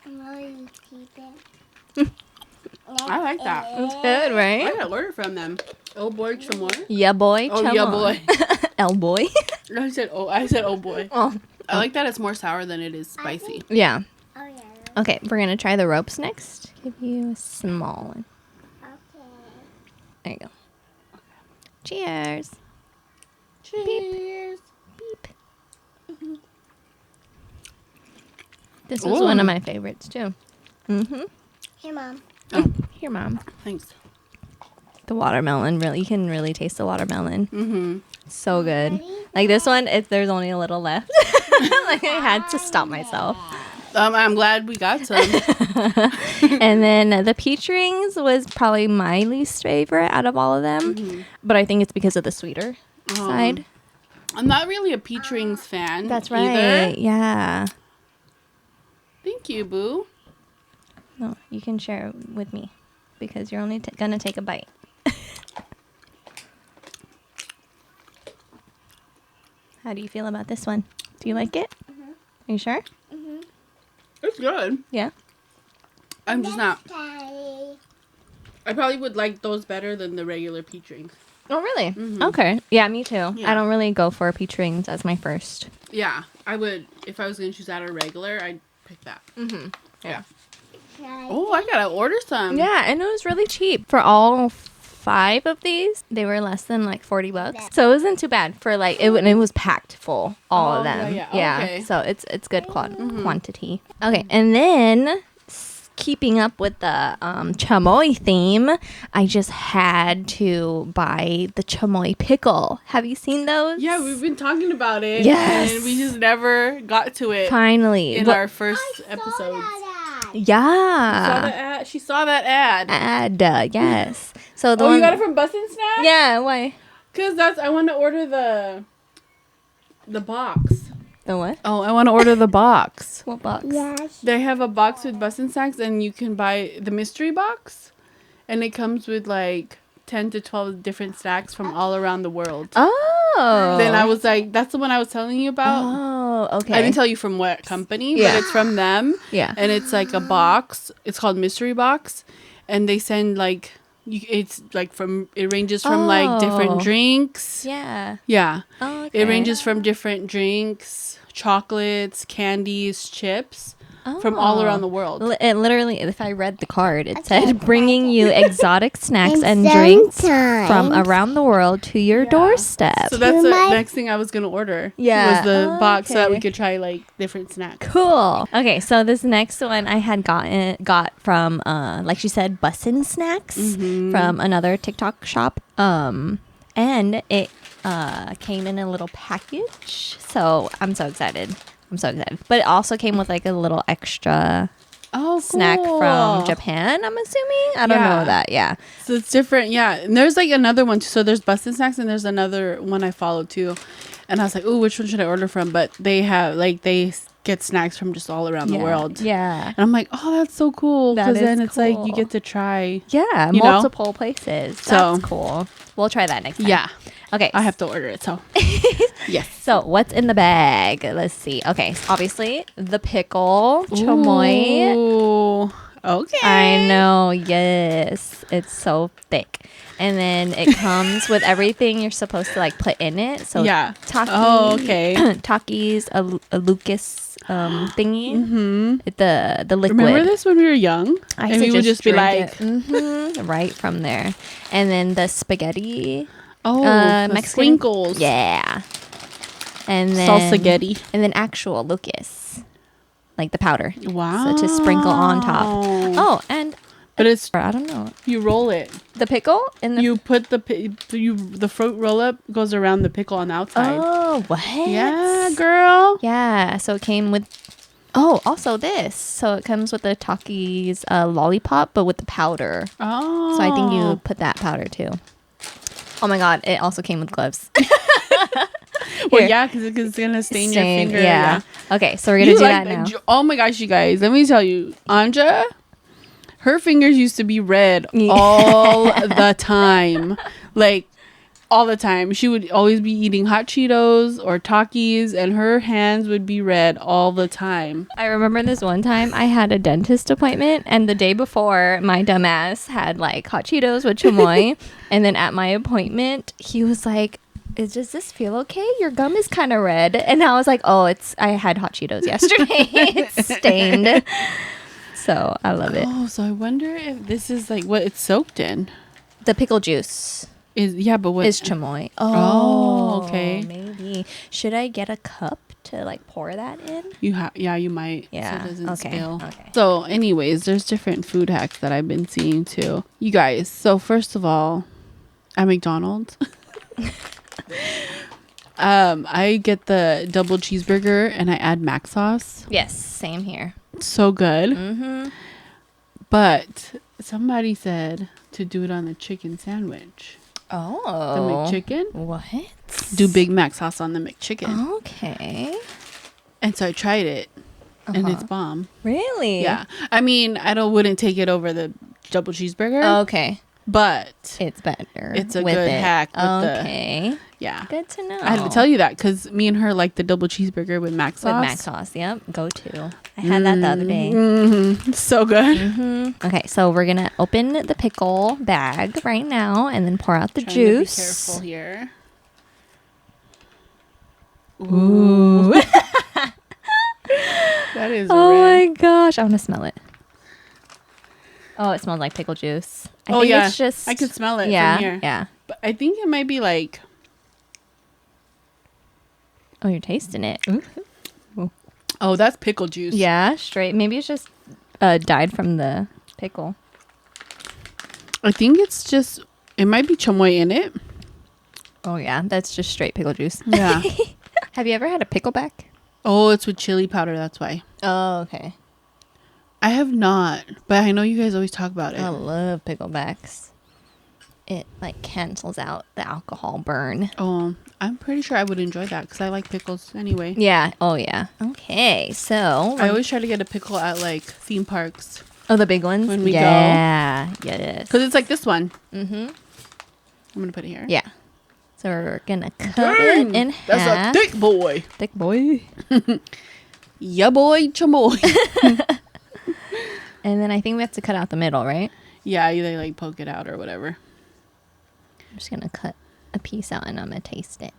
I'm really keep it. I like that. It's good, I right? gotta order from them. Oh boy, chamoy. Yeah, boy. Oh come yeah, on. boy. L boy. I said oh boy. Oh, I like that it's more sour than it is spicy. yeah. Oh, yeah. Okay, we're going to try the ropes next. Give you a small one. Okay. There you go. Cheers. Cheers. Beep. This was one Ooh. of my favorites too. Mm-hmm. Here, Mom. Here, Mom. Thanks. The watermelon, really, you can really taste the watermelon. Mm-hmm. So good. Like this one, there's only a little left. Like I had to stop myself. I'm glad we got some. And then the peach rings was probably my least favorite out of all of them. But I think it's because of the sweeter side. I'm not really a peach rings fan. That's right. Either. Yeah. Thank you, Boo. No, you can share it with me because you're only gonna take a bite. How do you feel about this one? Do you like it? Are you sure? It's good. Yeah. I'm just not. Daddy. I probably would like those better than the regular peach rings. Oh, really? Okay. Yeah, me too. Yeah. I don't really go for peach rings as my first. Yeah, I would. If I was going to choose out of regular, I'd pick that. Mm-hmm. Yeah. Daddy. Oh, I gotta order some. Yeah, and it was really cheap for all 5 of these. They were less than like $40, so it wasn't too bad for like it. It was packed full, all Oh, of them. yeah. Okay. So it's good quantity. Okay, and then keeping up with the chamoy theme, I just had to buy the chamoy pickle. Have you seen those? Yeah, we've been talking about it. Yes. And we just never got to it Finally. in What- our first episodes. Yeah. She saw that ad. Yes. So the Oh, one, you got it from Bustin' Snacks? Yeah, why? Because I want to order the box. The what? Oh, I want to order the box. What box? Yes. They have a box with Bustin' Snacks, and you can buy the mystery box. And it comes with like 10 to 12 different snacks from all around the world. Oh. Then I was like, that's the one I was telling you about. Oh, okay. I didn't tell you from what company, Yeah. but it's from them. Yeah. And it's like a box. It's called Mystery Box. And they send like, it's like it ranges from like different drinks. Yeah. Yeah. Oh, okay. It ranges from different drinks, chocolates, candies, chips. From all around the world. It literally, if I read the card, it Okay. said bringing you exotic snacks and And drinks from sometimes- around the world to your doorstep. So that's the my- next thing I was going to order. Yeah. Was the box so that we Okay. could try like different snacks. Cool. Okay, so this next one I had got from like she said, Bussin' Snacks from another TikTok shop. And it came in a little package. So I'm so excited. But it also came with like a little extra snack from Japan, I'm assuming. I don't know that. Yeah. So it's different. Yeah. And there's like another one too. So there's Bustin' Snacks and there's another one I follow too. And I was like, oh, which one should I order from? But they have like, they get snacks from just all around the world. Yeah. And I'm like, oh, that's so cool. That Because is then it's like you cool. get to try. Yeah. You know? Multiple places. So- That's cool. We'll try that next time. Yeah. Okay. I have to order it. So, yes. So what's in the bag? Let's see. Okay. So obviously the pickle, chamoy. Ooh. Okay. I know. Yes. It's so thick. And then it comes with everything you're supposed to like put in it. So Yeah. Taki, Oh, okay. Takis, a Lucas thingy. The liquid. Remember this when we were young? I And we would just be like, right from there. And then the spaghetti. oh, the Mexican. sprinkles. Yeah. And then Salsagetti. And then actual Lucas, like the powder. Wow. So to sprinkle on top. Oh, and But it's, I don't know, you roll it. the pickle and the You put the fruit roll up goes around the pickle on the outside. Oh, what? Yeah, girl. Yeah. So it came with. Oh, also this. So it comes with the Takis lollipop, but with the powder. Oh. So I think you put that powder too. Oh my god! It also came with gloves. Well, Here. yeah, because it's gonna stain your finger. Yeah. Okay, so we're gonna do that now. Oh my gosh, you guys! Let me tell you, Anja, her fingers used to be red Yeah. all the time, like all the time. She would always be eating hot Cheetos or Takis, and her hands would be red all the time. I remember this one time I had a dentist appointment, and the day before, my dumbass had like hot Cheetos with chamoy, and then at my appointment, he was like, does this feel okay? Your gum is kind of red. And I was like, oh, I had hot Cheetos yesterday. It's stained. So I love it. Oh, so I wonder if this is like what it's soaked in. The pickle juice But what is chamoy. Oh, okay. Maybe. Should I get a cup to like pour that in? you might. Yeah, So it doesn't okay, spill. okay. So anyways, there's different food hacks that I've been seeing too. You guys, so first of all, at McDonald's, I get the double cheeseburger and I add mac sauce. Yes, same here. So good. Mm-hmm. But somebody said to do it on the chicken sandwich. Oh. The McChicken. What? Do Big Mac sauce on the McChicken. Okay. And so I tried it and it's bomb. Really? Yeah. I mean, wouldn't take it over the double cheeseburger. Okay. But It's better. It's a with good it. hack with the- Okay. yeah. Good to know. I had to tell you that because me and her like the double cheeseburger with mac sauce. With mac sauce. Yep. Go to. I had that the other day. Mm-hmm. So good. Mm-hmm. Okay, so we're gonna open the pickle bag right now, and then pour out the Trying juice. To be careful here. Ooh. That is Oh red. my gosh, I want to smell it. Oh, it smells like pickle juice. I think yeah. it's just. I could smell it Yeah, from here. yeah. But I think it might be like. Oh, you're tasting it. Ooh. Oh, that's pickle juice. Yeah, straight. Maybe it's just dyed from the pickle. I think it's just. It might be chamoy in it. Oh yeah, that's just straight pickle juice. Yeah. Have you ever had a pickleback? Oh, it's with chili powder. That's why. Oh, okay. I have not, but I know you guys always talk about it. I love picklebacks. It like cancels out the alcohol burn. Oh, I'm pretty sure I would enjoy that because I like pickles anyway. Yeah. Oh yeah. Okay. So I always try to get a pickle at like theme parks. Oh, the big ones. When we go. Yeah. Yes. Because it's like this one. Mm-hmm. I'm gonna put it here. Yeah. So we're gonna cut Dang, it in that's half. a thick boy. Thick boy. Yeah, boy, chamoy. And then I think we have to cut out the middle, right? Yeah, you like poke it out or whatever. I'm just gonna cut a piece out and I'm gonna taste it.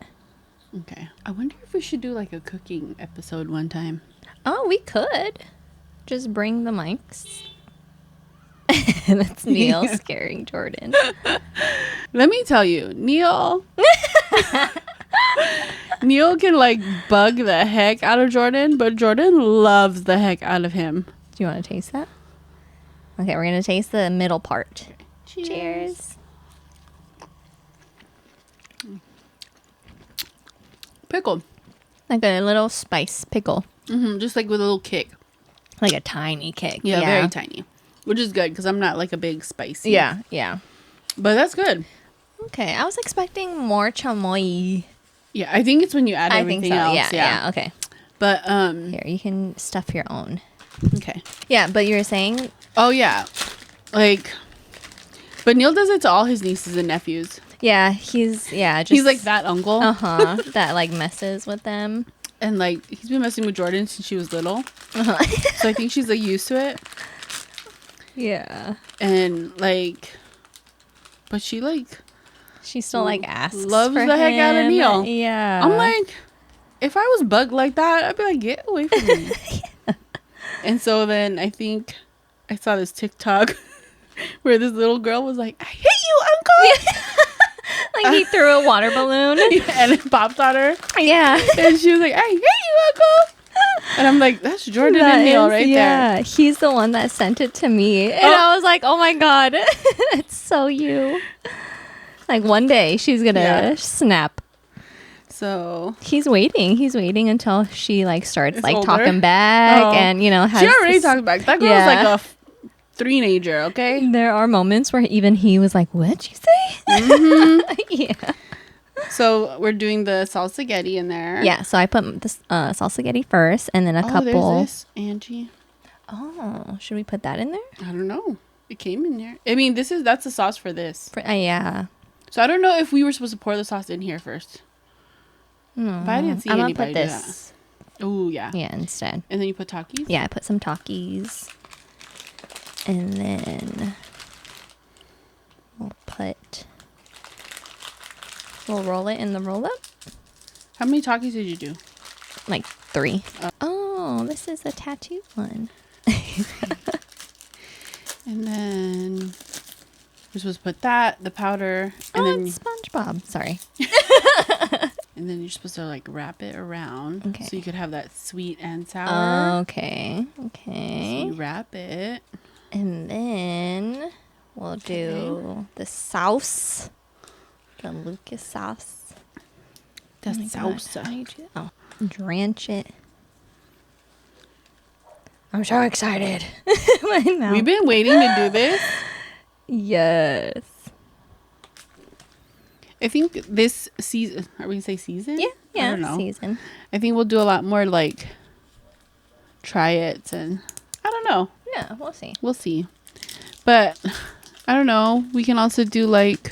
Okay. I wonder if we should do like a cooking episode one time. Oh, we could. Just bring the mics. That's Neil scaring Jordan. Let me tell you, Neil can like bug the heck out of Jordan, but Jordan loves the heck out of him. Do you want to taste that? Okay, we're gonna taste the middle part. Cheers. Cheers. Pickle. Like a little spice pickle. Just like with a little kick. Like a tiny kick. Yeah, very tiny. Which is good because I'm not like a big spicy. Yeah, yeah. But that's good. Okay, I was expecting more chamoy. Yeah, I think it's when you add I everything think so. else. Yeah, okay. But Here, you can stuff your own. okay. Yeah, but you were saying Oh yeah. Like but Neil does it to all his nieces and nephews. yeah, he's just He's like that uncle. that like messes with them. And like he's been messing with Jordan since she was little. So I think she's like used to it. Yeah. And like but she like She still like asks loves for the heck out of him. Neil. Yeah. I'm like, if I was bugged like that, I'd be like, get away from me. And so then I think I saw this TikTok where this little girl was like, I hate you, uncle. like he threw a water balloon. And it popped on her. Yeah. And she was like, I hate you, uncle. And I'm like, that's Jordan and Neil right there. Yeah, he's the one that sent it to me. And I was like, oh my God, it's so you. Like one day she's going to snap. So He's waiting until she like starts It's like older? talking back and, you know, has she already this- talked back. That girl's Yeah. like a three-nager, okay? There are moments where even he was like, what'd you say? Yeah. So we're doing the salsa-ghetti in there. Yeah, so I put this salsa-ghetti first and then a couple. There's this, Angie. Oh, should we put that in there? I don't know. It came in there. I mean, that's the sauce for this. Yeah. So I don't know if we were supposed to pour the sauce in here first. No. But I didn't see I'm gonna anybody put do this. Oh yeah. Yeah, instead. And then you put Takis? Yeah, I put some Takis. And then we'll roll it in the roll up. How many Takis did you do? Like 3. Oh, this is a tattoo one. And then you're supposed to put that, the powder, and then it's SpongeBob. Sorry. and then you're supposed to like wrap it around Okay. so you could have that sweet and sour. Okay. So Okay. you wrap it. And then we'll do the sauce. The Lucas sauce. The Oh my God, salsa. how do you do that? Oh, drench it. I'm so excited. My mouth. We've been waiting to do this. Yes. I think this season, are we gonna say season? Yeah. I don't know. Season. I think we'll do a lot more like try it and I don't know. Yeah, we'll see. We'll see. But I don't know. We can also do like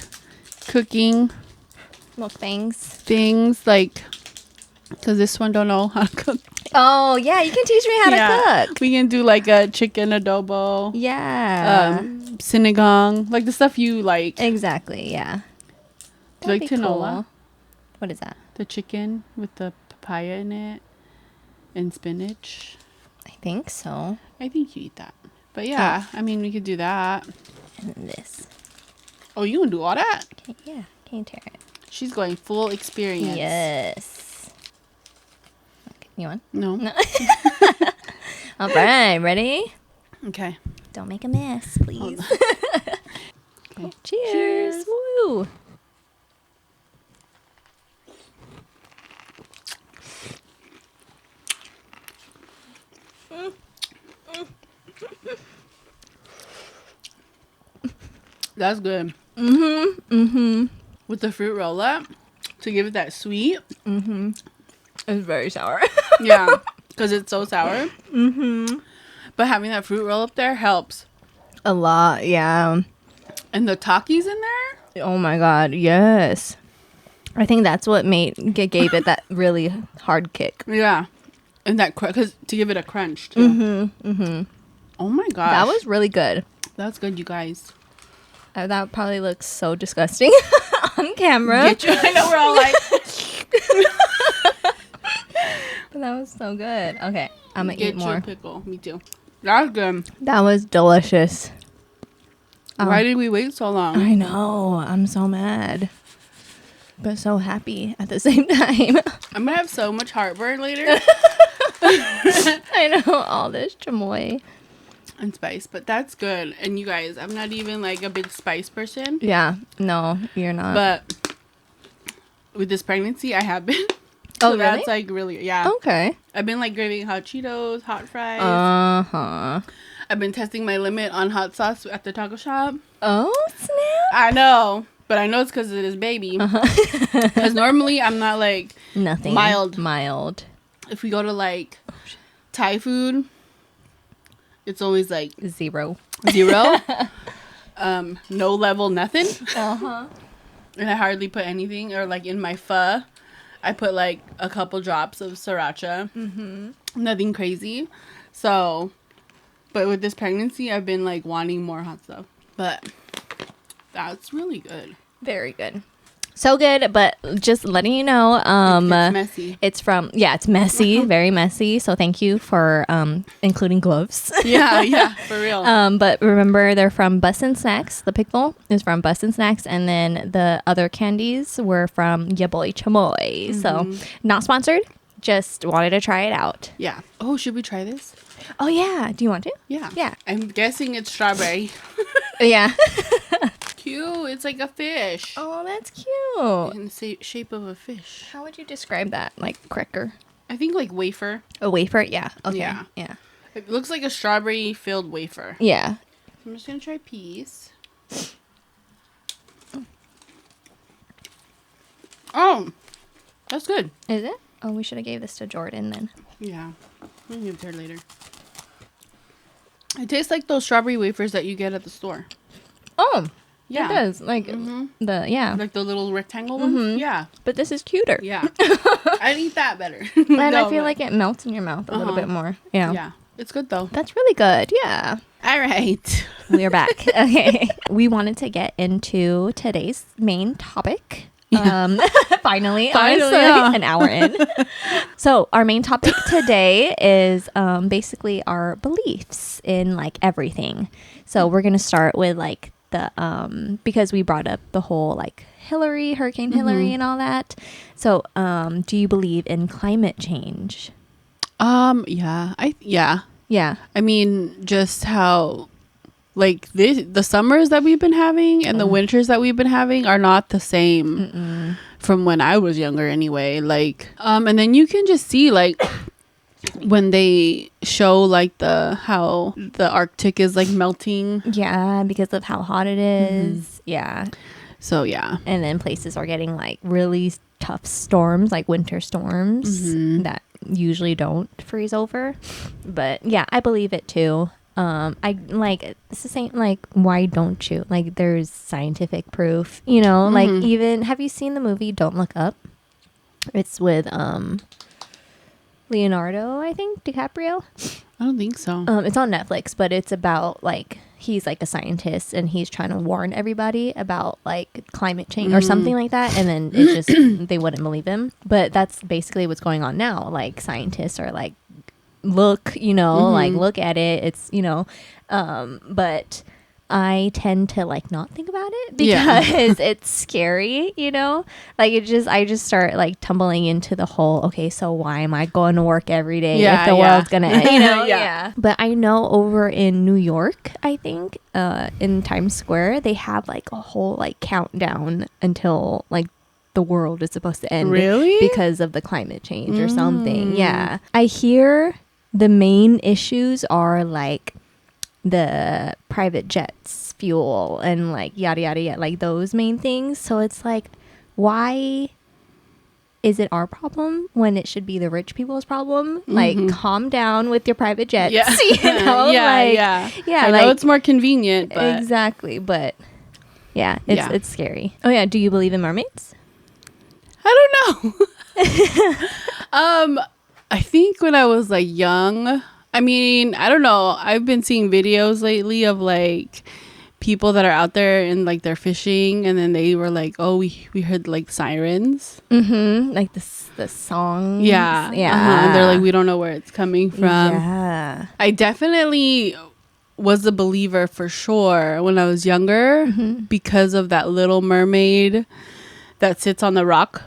cooking Mukbangs. things like because this one don't know how to cook. Oh, yeah. You can teach me how to cook. We can do like a chicken adobo. Yeah. Sinigang, like the stuff you like. Exactly. Yeah. Do you like That'd be tinola? cool. What is that? The chicken with the papaya in it and spinach. I think so. I think you eat that. But yeah, I mean, we could do that. And then this. Oh, you can do all that? Okay, yeah. Can you tear it? She's going full experience. Yes. Okay, you want? No. No. All right. Ready? Okay. Don't make a mess, please. Okay. Cheers. Woo. That's good. With the fruit roll up to give it that sweet. It's very sour. Yeah, because it's so sour. But having that fruit roll up there helps. A lot, yeah. And the Takis in there. Oh my god, yes. I think that's what gave it that really hard kick. Yeah, and that because to give it a crunch too. Oh my gosh, That was really good. that's good, you guys. That probably looks so disgusting on camera. Get you. I know we're all like. But that was so good. Okay, I'm gonna Get eat more. you a pickle. Me too. That was good. That was delicious. Why did we wait so long? I know. I'm so mad. But so happy at the same time. I'm gonna have so much heartburn later. I know. All this chamoy. And spice, but that's good. And you guys, I'm not even like a big spice person, Yeah. No, you're not. but with this pregnancy, I have been. Oh, So really? that's like really, yeah. Okay. I've been like craving hot Cheetos, hot fries. Uh-huh. I've been testing my limit on hot sauce at the taco shop. Oh, snap. I know, but I know it's because of this baby. Because normally I'm not like Nothing. Mild. If we go to like Thai food, it's always like 0. 0. No level, nothing. Uh-huh. And I hardly put anything, or like in my pho, I put like a couple drops of sriracha. Nothing crazy. So, but with this pregnancy, I've been like wanting more hot stuff. But that's really good. Very good. So good, but just letting you know, It's messy. it's messy, very messy. So thank you for including gloves. Yeah, for real. But remember, they're from Bussin' Snacks. The pickle is from Bussin' Snacks, and then the other candies were from Ya Boy Chamoy. So not sponsored, just wanted to try it out. Yeah. Oh, should we try this? Oh yeah, do you want to? Yeah. Yeah. I'm guessing it's strawberry. Yeah. Cute. It's like a fish. Oh, that's cute. In the shape of a fish. How would you describe that? Like cracker? I think like wafer. A wafer? Yeah. Okay. Yeah. Yeah. It looks like a strawberry filled wafer. Yeah. I'm just gonna try a piece. Oh, that's good. Is it? Oh, we should have gave this to Jordan then. Yeah, we'll give it to her later. It tastes like those strawberry wafers that you get at the store. Oh, Yeah, it does. Like like the little rectangle ones. Yeah, But this is cuter. yeah. I'd eat that better. And I feel like it melts in your mouth a little bit more. Yeah. Yeah, it's good though. That's really good. Yeah. All right. We are back. Okay. We wanted to get into today's main topic. Finally, honestly, yeah. an hour in. So our main topic today is basically our beliefs in like everything. So we're gonna start with like the because we brought up the whole like Hurricane Hillary and all that. So do you believe in climate change? Yeah. Yeah. I mean, just how like the summers that we've been having and the winters that we've been having are not the same from when I was younger anyway. Like, and then you can just see like when they show like how the Arctic is like melting. Yeah, because of how hot it is. Yeah. So yeah. And then places are getting like really tough storms, like winter storms that usually don't freeze over. But yeah, I believe it too. I like it's the same, like why don't you, like there's scientific proof, you know, like even have you seen the movie Don't Look Up? It's with Leonardo, I think, DiCaprio. I don't think so. It's on Netflix, but it's about like he's like a scientist and he's trying to warn everybody about like climate change or something like that, and then it just they wouldn't believe him. But that's basically what's going on now. Like scientists are like, look, you know, like look at it. It's, you know, but I tend to like not think about it because it's scary, you know, like I just start like tumbling into the whole, okay, so why am I going to work every day if the world's gonna end, you know? But I know over in New York, I think in Times Square, they have like a whole like countdown until like the world is supposed to end. Really? Because of the climate change or something. Yeah. I hear the main issues are like the private jets fuel and like yada yada yada, like those main things. So it's like, why is it our problem when it should be the rich people's problem? Like, calm down with your private jets. Yeah. You know? yeah. I like, know it's more convenient, but exactly, but yeah, it's scary. Oh yeah, do you believe in mermaids? I don't know. I think when I was like young, I mean, I don't know. I've been seeing videos lately of like people that are out there and like they're fishing, and then they were like, "Oh, we heard like sirens." Like the songs. Yeah. And they're like, "We don't know where it's coming from." Yeah. I definitely was a believer for sure when I was younger because of that little mermaid that sits on the rock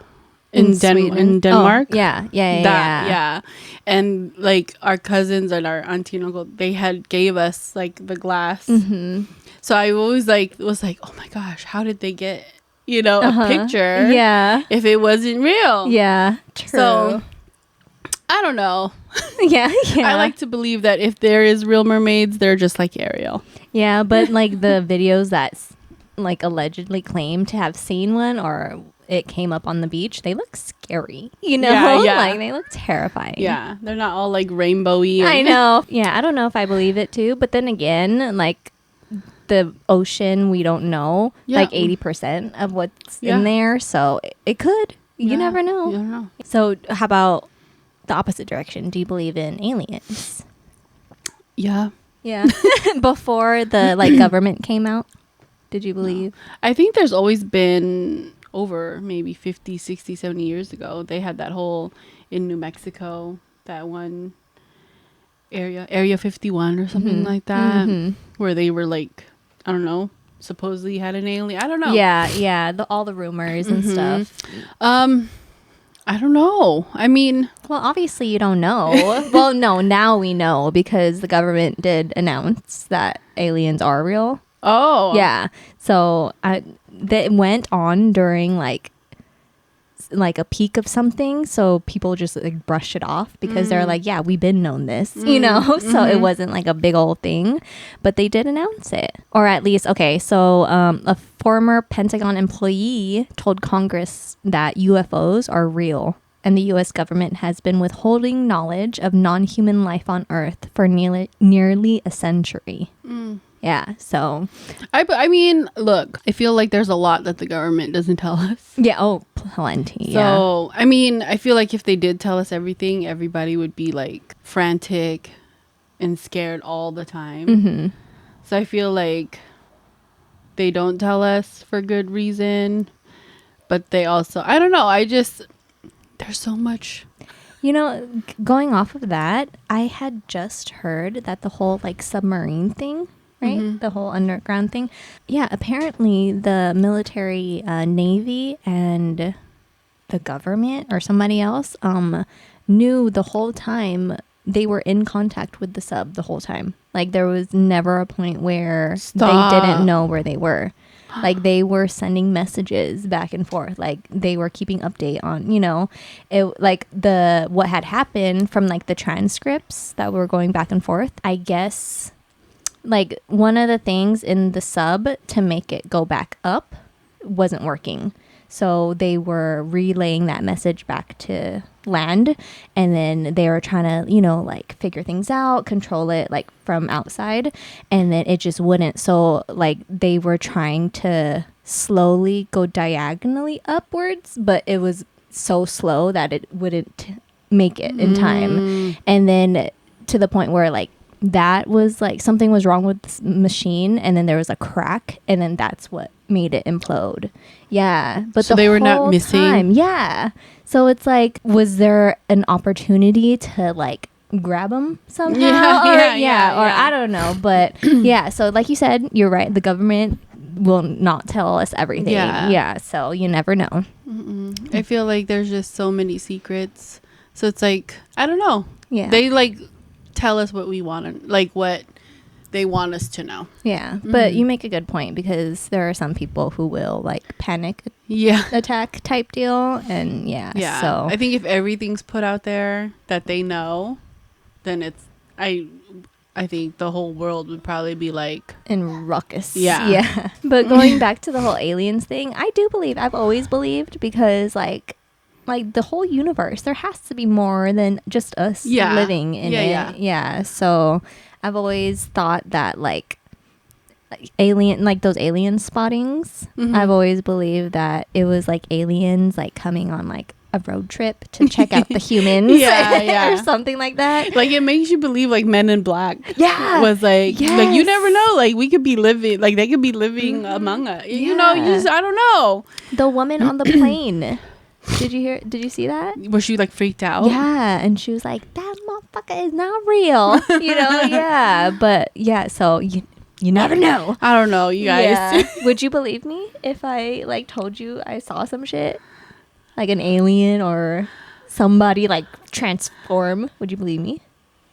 in Denmark. Oh, yeah. And like our cousins and our auntie and uncle, they had gave us like the glass. So I always like was like, oh my gosh, how did they get a picture? Yeah. If it wasn't real. Yeah. True. So I don't know. Yeah. I like to believe that if there is real mermaids, they're just like Ariel. Yeah, but like the videos that like allegedly claim to have seen one or it came up on the beach, they look scary. Yeah. Like they look terrifying. Yeah, they're not all like rainbowy. I know. Yeah, I don't know if I believe it too, but then again, like the ocean, we don't know like 80% of what's in there, so it could. You never know. You don't know. So how about the opposite direction? Do you believe in aliens? Yeah. Yeah. Before the like government came out, did you believe? I think there's always been over maybe 50, 60, 70 years ago. They had that whole in New Mexico, that one area 51 or something like that, where they were like, I don't know, supposedly had an alien. I don't know. Yeah. All the rumors and stuff. I don't know. I mean, well, obviously you don't know. Well, no, now we know because the government did announce that aliens are real. Oh. Yeah. So that went on during like a peak of something. So people just like brush it off because they're like, yeah, we've been known this, So it wasn't like a big old thing, but they did announce it. Or at least, okay. So a former Pentagon employee told Congress that UFOs are real. And the U.S. government has been withholding knowledge of non-human life on Earth for nearly a century. Yeah, so I mean, look, I feel like there's a lot that the government doesn't tell us. Yeah, oh, plenty. So, I mean, I feel like if they did tell us everything, everybody would be like frantic and scared all the time. So I feel like they don't tell us for good reason, but they also, I don't know, there's so much. Going off of that, I had just heard that the whole like submarine thing, right? The whole underground thing. Yeah, apparently the military, Navy and the government or somebody else knew the whole time they were in contact with the sub the whole time. Like there was never a point where they didn't know where they were. Like they were sending messages back and forth. Like they were keeping update on, it, like what had happened from like the transcripts that were going back and forth. I guess like one of the things in the sub to make it go back up wasn't working. So they were relaying that message back to land, and then they were trying to, like figure things out, control it like from outside, and then it just wouldn't. So like they were trying to slowly go diagonally upwards, but it was so slow that it wouldn't make it in time. And then to the point where like that was like something was wrong with this machine, and then there was a crack, and then that's what made it implode. Yeah, but so they were not missing. Yeah, so it's like, was there an opportunity to like grab them somehow? Yeah, or I don't know, but yeah. So like you said, you're right. The government will not tell us everything. Yeah, so you never know. I feel like there's just so many secrets. So it's like, I don't know. Yeah, they like tell us what we want, like what they want us to know. Yeah, but you make a good point, because there are some people who will like panic attack type deal, and so I think if everything's put out there that they know, then it's I think the whole world would probably be like in ruckus. Yeah. But going back to the whole aliens thing, I do believe, I've always believed, because like the whole universe, there has to be more than just us living in it. Yeah. So I've always thought that like alien, like those alien spottings, I've always believed that it was like aliens like coming on like a road trip to check out the humans or something like that. Like it makes you believe like Men in Black was like Yes. like you never know, like we could be living, like they could be living among us, you know, you just, I don't know. The woman on the plane, did you see that? Was she like freaked out? Yeah, and she was like, that motherfucker is not real. You know. But so you never know. I don't know, you guys. Would you believe me if I like told you I saw some shit? Like an alien or somebody like transform? Would you believe me?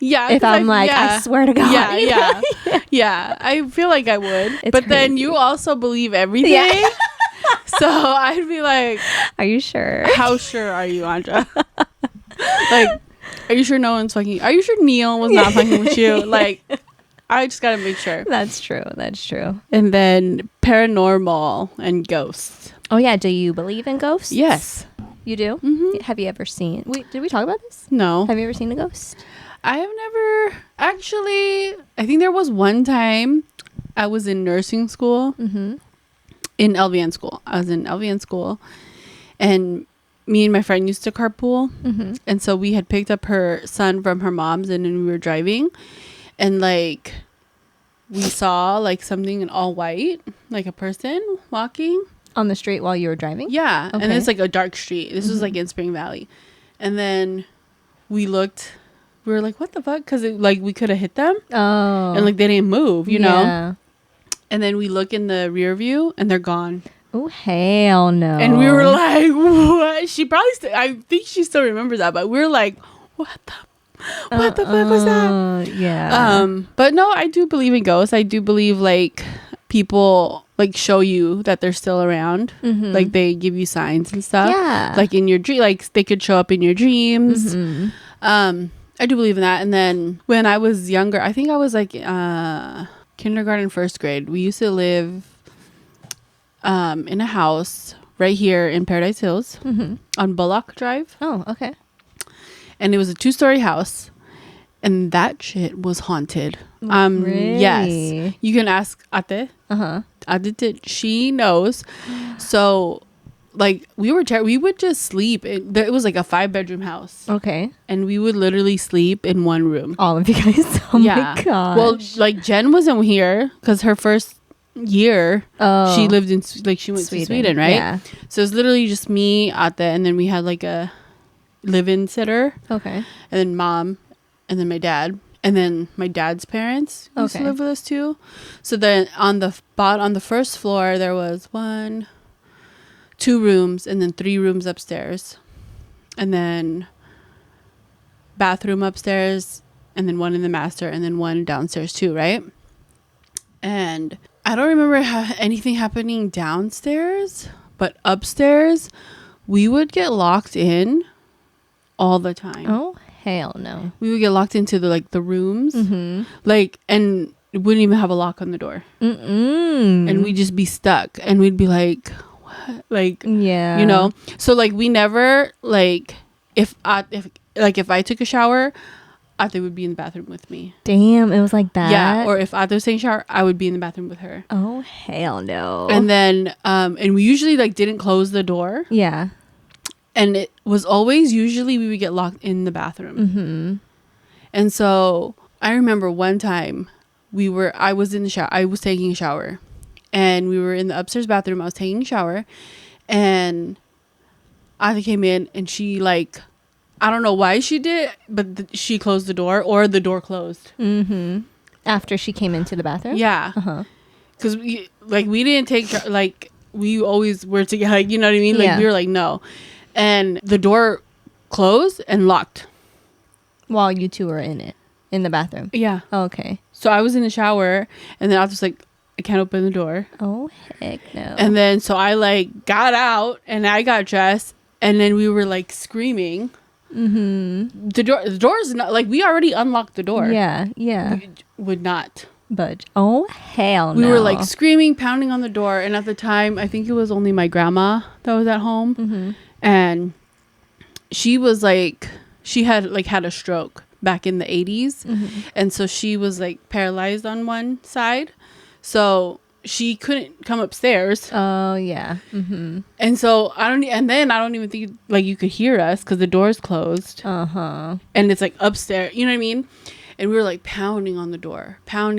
Yeah. If I'm I swear to God. Yeah. I feel like I would. It's but crazy. then you also believe everything. Yeah. So I'd be like, are you sure? how sure are you, Andra? Like, are you sure no one's fucking? Are you sure Neil was not fucking with you? Like, I just gotta make sure. That's true. And then paranormal and ghosts. Oh yeah, do you believe in ghosts? Yes. You do? Mm-hmm. Have you ever seen... Wait, did we talk about this? No. Have you ever seen a ghost? I have never... Actually, I think there was one time I was in nursing school. Mm-hmm. In LVN school. I was in LVN school. And me and my friend used to carpool. Mm-hmm. And so we had picked up her son from her mom's, and then we were driving. And like... we saw like something in all white. Like a person walking. On the street while you were driving? Yeah. Okay. And it's like a dark street. This was like in Spring Valley. And then we looked, we were like, what the fuck? Because like we could have hit them. Oh. And like they didn't move, you Yeah. know? And then we look in the rear view and they're gone. Oh, hell no. And we were like, what? She probably, I think she still remembers that. But we were like, what the fuck was that? Yeah. But no, I do believe in ghosts. I do believe like people like show you that they're still around. Mm-hmm. Like they give you signs and stuff. Yeah. Like in your dream, like they could show up in your dreams. Mm-hmm. I do believe in that. And then when I was younger, I think I was like kindergarten, first grade. We used to live in a house right here in Paradise Hills on Bullock Drive. Oh, okay. And it was a 2-story house. And that shit was haunted. Really? Yes. You can ask Ate. Uh-huh. Ate, she knows. So, like, we would just sleep. It was like a 5-bedroom house. Okay. And we would literally sleep in one room. All of you guys. Oh my gosh. Well, like, Jen wasn't here because her first year, she lived in, like, she went to Sweden, right? Yeah. So, it was literally just me, Ate, and then we had, like, a live-in sitter. Okay. And then mom. And then my dad, and then my dad's parents used to live with us too. So then on the first floor there was 1, 2 rooms, and then 3 rooms upstairs, and then bathroom upstairs, and then 1 in the master, and then 1 downstairs too, right? And I don't remember anything happening downstairs, but upstairs we would get locked in all the time. Oh. Hell no. We would get locked into the rooms, like, and it wouldn't even have a lock on the door. And we'd just be stuck, and we'd be like, what? Like, yeah, you know? So like we never, like, if I took a shower, Ate would be in the bathroom with me. Damn, it was like that. Yeah, or if Ate was taking a shower, I would be in the bathroom with her. Oh hell no. And then and we usually like didn't close the door. Yeah. And it was always, usually we would get locked in the bathroom. And so I remember one time I was in the shower. I was taking a shower. And we were in the upstairs bathroom. I was taking a shower. And Ate came in and she like, I don't know why she did, but she closed the door, or the door closed. After she came into the bathroom? Yeah. Because we didn't take, like, we always were together, like, you know what I mean? Like, we were like, no. And the door closed and locked. While you two were in the bathroom? Yeah. Oh, okay. So I was in the shower, and then I was just like, I can't open the door. Oh, heck no. And then, so I, like, got out, and I got dressed, and then we were, like, screaming. The door is not like, we already unlocked the door. Yeah. We would not Budge. Oh, hell no. We were like screaming, pounding on the door. And at the time, I think it was only my grandma that was at home. And she was like, she had a stroke back in the 80s. And so she was like paralyzed on one side. So she couldn't come upstairs. Oh, yeah. And so I don't even think like you could hear us because the door's closed. And it's like upstairs. You know what I mean? And we were like pounding on the door. I don't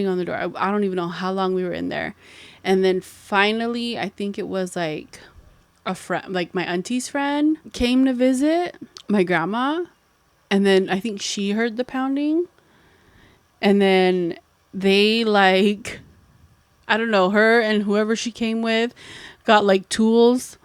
even know how long we were in there. And then finally, I think it was like a friend, like my auntie's friend came to visit my grandma. And then I think she heard the pounding. And then they like, I don't know, her and whoever she came with got like tools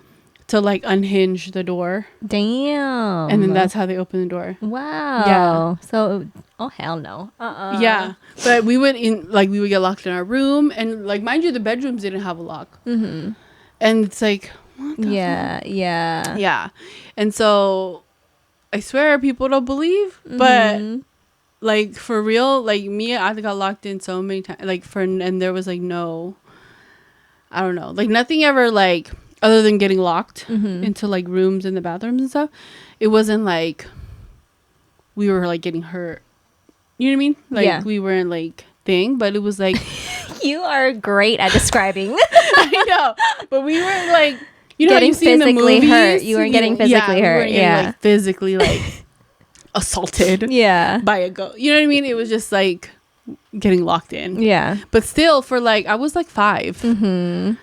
to like unhinge the door. Damn. And then that's how they opened the door. Wow. Yeah. So, oh hell no. Yeah. But we would get locked in our room, and like, mind you, the bedrooms didn't have a lock. And it's like, what the fuck? Yeah. And so I swear people don't believe, but like for real, like me, I got locked in so many times, like and there was like no, I don't know, like nothing ever like, other than getting locked into like rooms in the bathrooms and stuff. It wasn't like we were like getting hurt. You know what I mean? Like we weren't like thing, but it was like you are great at describing. I know, but we weren't like, you know, getting how you see in the movies. Hurt. You weren't getting physically hurt. Getting, like, physically like assaulted. By a ghost. You know what I mean? It was just like getting locked in. But still, for like, I was like 5.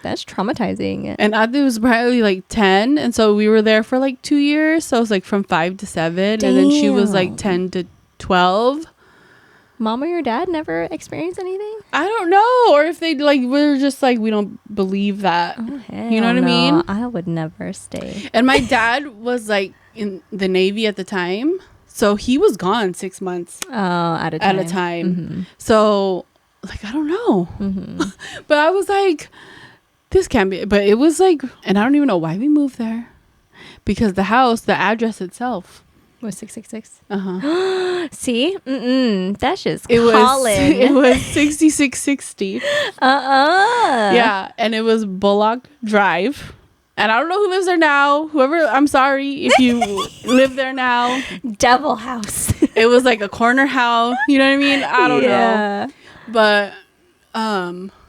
That's traumatizing. And Adi was probably like 10, and so we were there for like 2 years. So it was like from 5 to 7. Damn. And then she was like 10 to 12. Mom or your dad never experienced anything? I don't know. Or if they like were just like, we don't believe that. You know what I mean? I would never stay. And my dad was like in the Navy at the time. So he was gone 6 months. At a time. So like, I don't know. But I was like, this can't be. But it was like, and I don't even know why we moved there. Because the house, the address itself was 666. See? That's just it calling. It was 6660. Yeah. And it was Bullock Drive. And I don't know who lives there now. Whoever, I'm sorry if you live there now. Devil house. It was like a corner house. You know what I mean? I don't know. But,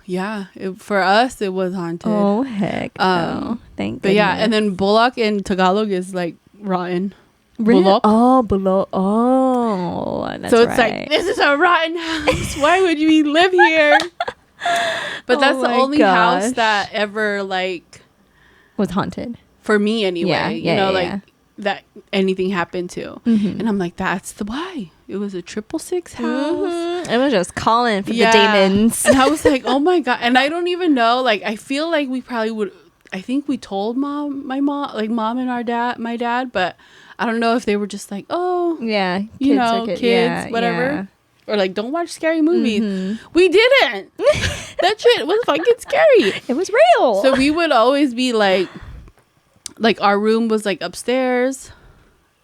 yeah, for us, it was haunted. Oh, heck no. Thank goodness. But yeah, and then Bullock in Tagalog is like rotten. Really? Bullock. Oh, Bullock. Oh, that's so it's right. like, this is a rotten house. Why would we live here? But that's the only house that ever like was haunted for me anyway. That anything happened to. And I'm like, that's the why. It was a 666 house. It was just calling for the demons. And I was like, oh my God. And I don't even know, like, I feel like we probably would, I think we told my mom and my dad, but I don't know if they were just like, oh yeah, kids, whatever. Or like, don't watch scary movies. We didn't. That shit was fucking scary. It was real. So we would always be like our room was like upstairs,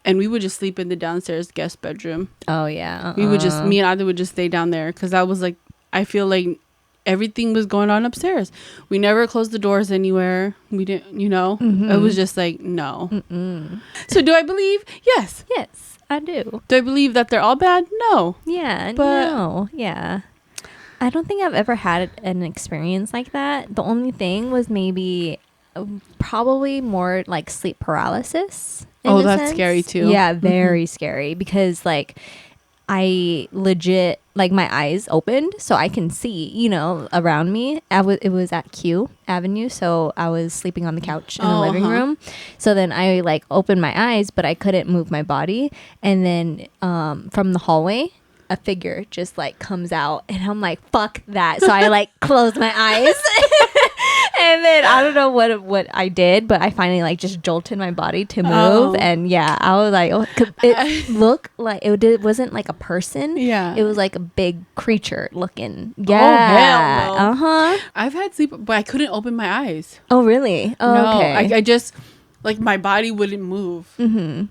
and we would just sleep in the downstairs guest bedroom. Oh yeah. We would just, me and Adi would just stay down there because I was like, I feel like everything was going on upstairs. We never closed the doors anywhere. We didn't, it was just like, no. So do I believe? Yes. Yes, I do. Do I believe that they're all bad? No. Yeah, but no. Yeah. I don't think I've ever had an experience like that. The only thing was maybe probably more like sleep paralysis. Oh, that's scary too. Yeah, very scary because like I legit, like my eyes opened so I can see, around me. It was at Q Avenue, so I was sleeping on the couch in the living room. So then I like opened my eyes, but I couldn't move my body. And then from the hallway, a figure just like comes out, and I'm like, fuck that. So I like closed my eyes. And then I don't know what I did, but I finally like just jolted my body to move. And yeah, I was like, it looked like it wasn't like a person. Yeah, it was like a big creature looking. Yeah. Oh hell no. I've had sleep, but I couldn't open my eyes. Oh really? Oh, no, okay. I just like my body wouldn't move,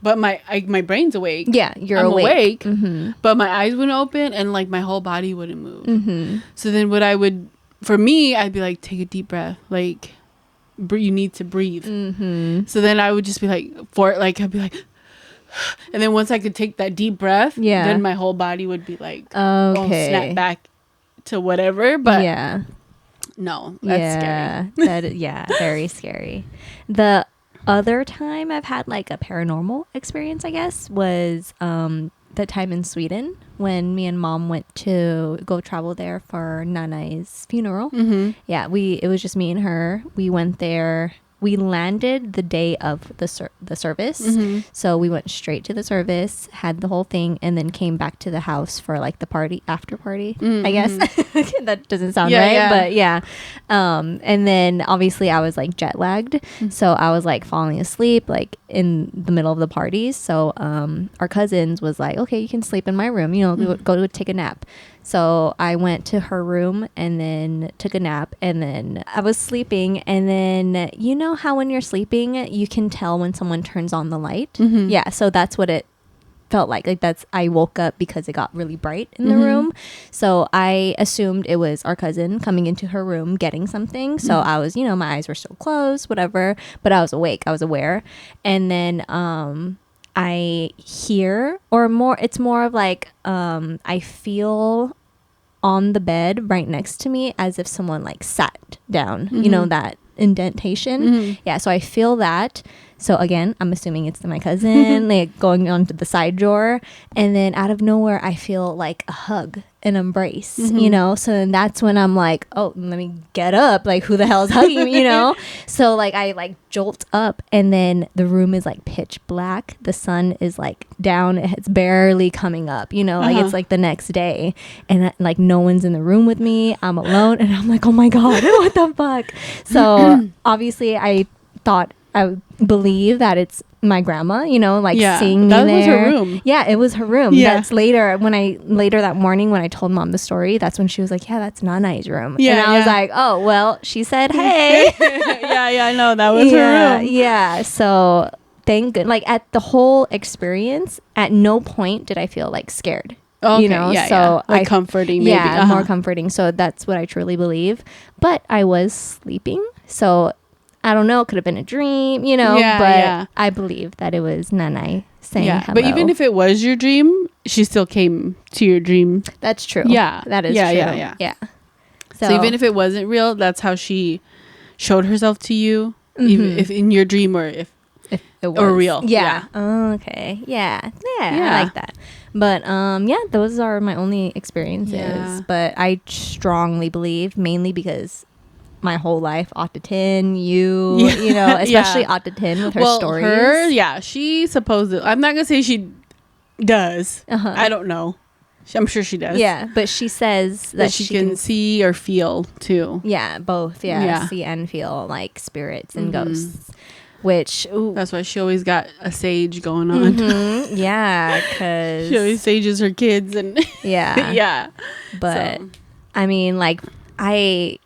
but my brain's awake. Yeah, you're I'm awake. But my eyes wouldn't open, and like my whole body wouldn't move. So then for me, I'd be like, take a deep breath, like you need to breathe. So then I would just be like, I'd be like, and then once I could take that deep breath, then my whole body would be like, snap back to whatever. But no, that's scary. That is, very scary. The other time I've had like a paranormal experience, I guess, was the time in Sweden when me and Mom went to go travel there for Nanai's funeral. Yeah, it was just me and her. We went there. We landed the day of the service. So we went straight to the service, had the whole thing, and then came back to the house for like the after party, I guess. That doesn't sound right, but yeah. And then obviously I was like jet lagged. So I was like falling asleep like in the middle of the parties. So our cousins was like, okay, you can sleep in my room, go to take a nap. So I went to her room and then took a nap, and then I was sleeping, and then you know how when you're sleeping you can tell when someone turns on the light? Yeah, so that's what it felt like I woke up because it got really bright in the room. So I assumed it was our cousin coming into her room getting something. So I was, my eyes were still closed, whatever, but I was awake, I was aware. And then I hear, it's more of like I feel on the bed right next to me as if someone like sat down, that indentation. Yeah, so I feel that. So again, I'm assuming it's my cousin like going onto the side drawer, and then out of nowhere I feel like a hug, an embrace, so then that's when I'm like, oh, let me get up, like who the hell is hugging me, so like I like jolt up, and then the room is like pitch black, the sun is like down, it's barely coming up, like it's like the next day, and like no one's in the room with me, I'm alone, and I'm like, oh my god, what the fuck. So obviously I believe that it's my grandma, seeing me there. That was her room. Yeah, it was her room. Yeah. That's later that morning when I told Mom the story, that's when she was like, yeah, that's Nanai's room. Yeah, and I was like, oh, well, she said, hey. I know, that was her room. Yeah, so thank good. Like at the whole experience, at no point did I feel like scared. Okay, so like comforting maybe. Yeah, more comforting. So that's what I truly believe. But I was sleeping, so I don't know, it could have been a dream, but I believe that it was Nanai saying hello. But even if it was your dream, she still came to your dream. That's true. Yeah. That is true. Yeah. So even if it wasn't real, that's how she showed herself to you, even if in your dream or if it was. Or real. Yeah. Oh, okay. Yeah. I like that. But those are my only experiences. Yeah. But I strongly believe, mainly because my whole life, Ottitin, especially Ottitin with her stories. She supposedly, I'm not gonna say she does. I don't know. I'm sure she does. Yeah, but she says that she can see or feel too. Yeah, both. Yeah, see and feel like spirits and ghosts. Which that's why she always got a sage going on. Yeah, because she always sages her kids and yeah. But I mean, like I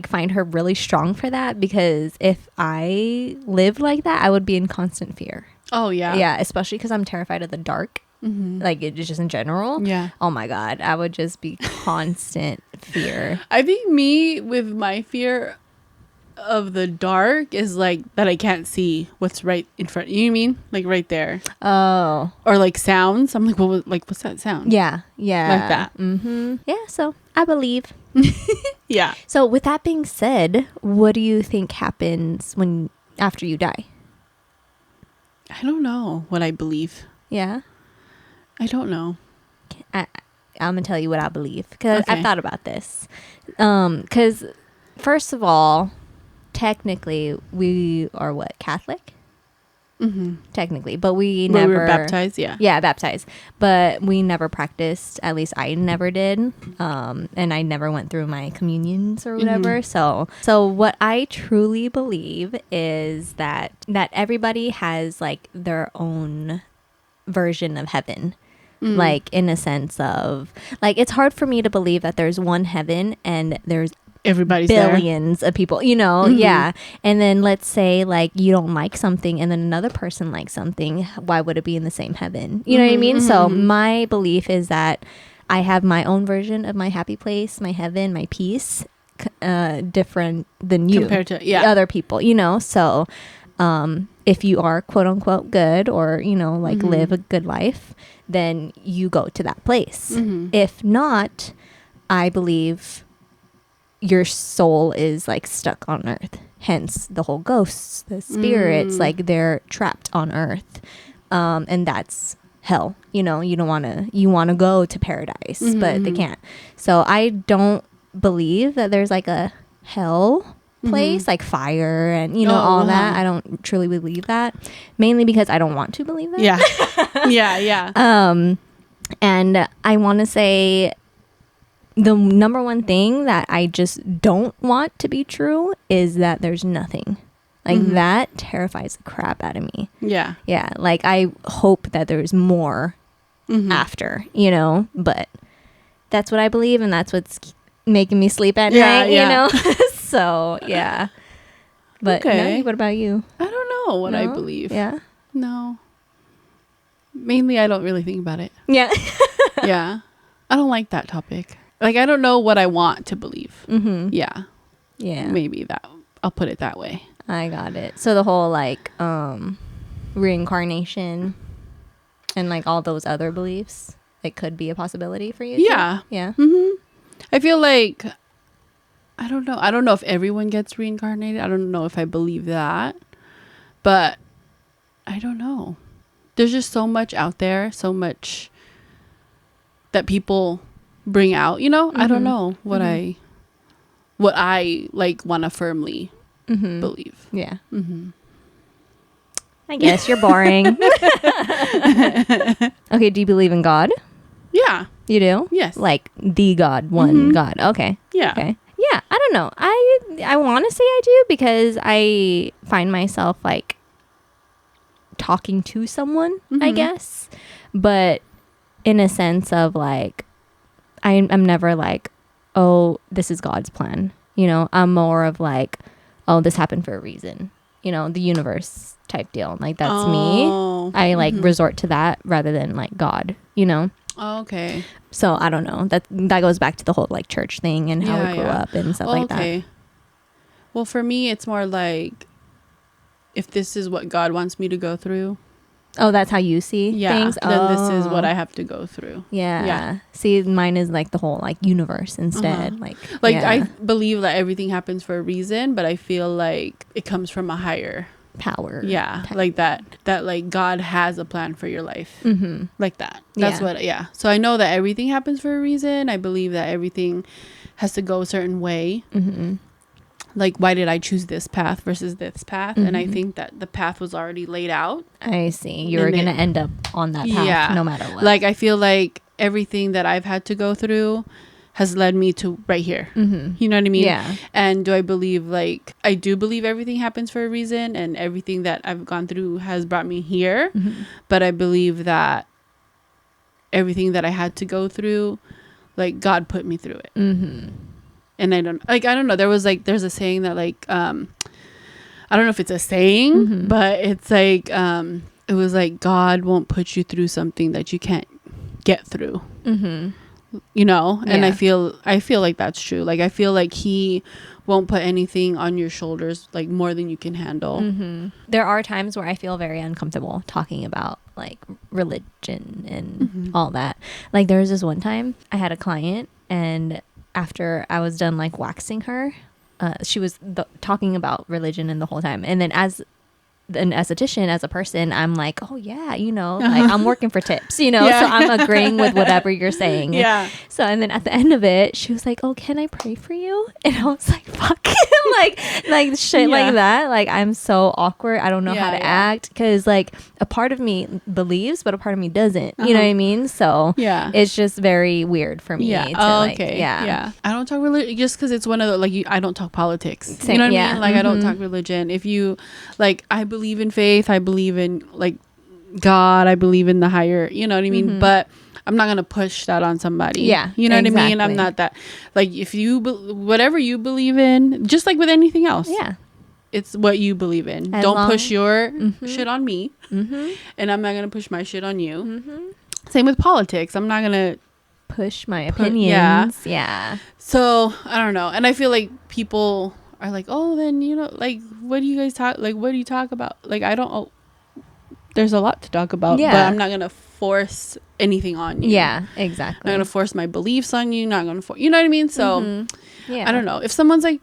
find her really strong for that, because if I lived like that, I would be in constant fear. Oh yeah. Yeah, especially because I'm terrified of the dark. Like it's just in general. Yeah. Oh my god, I would just be constant fear. I think me with my fear of the dark is like that I can't see what's right in front. You know what I mean? Like right there. Oh. Or like sounds. I'm like, what's that sound? Yeah. Like that. Yeah. So I believe. Yeah. So with that being said, what do you think happens after you die? I don't know what I believe. Yeah. I don't know. I'm gonna tell you what I believe, because I've thought about this. Because first of all, technically we are what, Catholic? Technically, but we never were baptized. Yeah, baptized, but we never practiced, at least I never did, and I never went through my communions or whatever. So what I truly believe is that everybody has like their own version of heaven. Like in a sense of like, it's hard for me to believe that there's one heaven and there's everybody's billions of people, you know. Yeah. And then let's say like you don't like something and then another person likes something, why would it be in the same heaven? You know what I mean? So my belief is that I have my own version of my happy place, my heaven, my peace, different than you compared to other people, you know. So if you are quote unquote good, or you know, like live a good life, then you go to that place. If not, I believe your soul is like stuck on earth, hence the whole ghosts, the spirits, like they're trapped on earth, and that's hell. You know, you want to go to paradise, but they can't. So I don't believe that there's like a hell place, like fire and you know all that. I don't truly believe that, mainly because I don't want to believe that. Yeah. And I want to say the number one thing that I just don't want to be true is that there's nothing. Like that terrifies the crap out of me. Yeah. Like I hope that there's more after, you know, but that's what I believe, and that's what's making me sleep at night, you know. So yeah. But Nelly, what about you? I don't know what I believe. Yeah. No. Mainly, I don't really think about it. Yeah. Yeah. I don't like that topic. Like, I don't know what I want to believe. Yeah. Maybe that. I'll put it that way. I got it. So the whole like reincarnation and like all those other beliefs, it could be a possibility for you. Yeah. Too? Yeah. I feel like I don't know if everyone gets reincarnated. I don't know if I believe that. But I don't know. There's just so much out there, so much that people bring out, you know? I don't know what I like want to firmly believe. Yeah. I guess you're boring. Okay, do you believe in God? Yeah. You do? Yes. Like the God, one God. Okay. Yeah. Okay. Yeah, I don't know. I want to say I do because I find myself like talking to someone, I guess. But in a sense of like I'm never like, oh, this is God's plan. You know, I'm more of like, oh, this happened for a reason. You know, the universe type deal. Like that's me. I like resort to that rather than like God, you know? Okay. So I don't know. That goes back to the whole like church thing and how we grew up and stuff like that. Well, for me, it's more like if this is what God wants me to go through. Oh, that's how you see things? Then this is what I have to go through. Yeah. See, mine is like the whole like universe instead. Like I believe that everything happens for a reason, but I feel like it comes from a higher power. Yeah. Like that like God has a plan for your life. Like that. That's what, So I know that everything happens for a reason. I believe that everything has to go a certain way. Like, why did I choose this path versus this path? And I think that the path was already laid out. I see. You're going to end up on that path no matter what. Like, I feel like everything that I've had to go through has led me to right here. You know what I mean? Yeah. And do I believe, like, I do believe everything happens for a reason, and everything that I've gone through has brought me here. But I believe that everything that I had to go through, like, God put me through it. And I don't know. There's a saying that like, I don't know if it's a saying, but it's like, it was like, God won't put you through something that you can't get through, you know? And I feel like that's true. Like, I feel like he won't put anything on your shoulders, like more than you can handle. There are times where I feel very uncomfortable talking about like religion and all that. Like there was this one time I had a client, and after I was done like waxing her, she was talking about religion and the whole time. And then as an esthetician, as a person, I'm like, oh yeah, you know, like I'm working for tips, you know, so I'm agreeing with whatever you're saying. So and then at the end of it, she was like, oh, can I pray for you? And I was like, fuck. like shit like that. Like I'm so awkward. I don't know how to act, because like a part of me believes, but a part of me doesn't. You know what I mean? So it's just very weird for me. I don't talk religion just because it's one of the like I don't talk politics. Same, you know what I mean? Like I don't talk religion. If you like, I believe in faith. I believe in like God. I believe in the higher. You know what I mean? But I'm not gonna push that on somebody. Yeah, you know what I mean. exactly. I'm not that, like, if you whatever you believe in, just like with anything else. Yeah. It's what you believe in. As Don't long- push your shit on me, and I'm not gonna push my shit on you. Same with politics. I'm not gonna push my opinions. Yeah. So I don't know, and I feel like people are like, oh, then like, what do you guys talk? Like, what do you talk about? Like, I don't. Oh, there's a lot to talk about, but I'm not gonna force anything on you. Yeah, exactly. I'm not gonna force my beliefs on you. Not gonna force. You know what I mean? So Yeah. I don't know. If someone's like,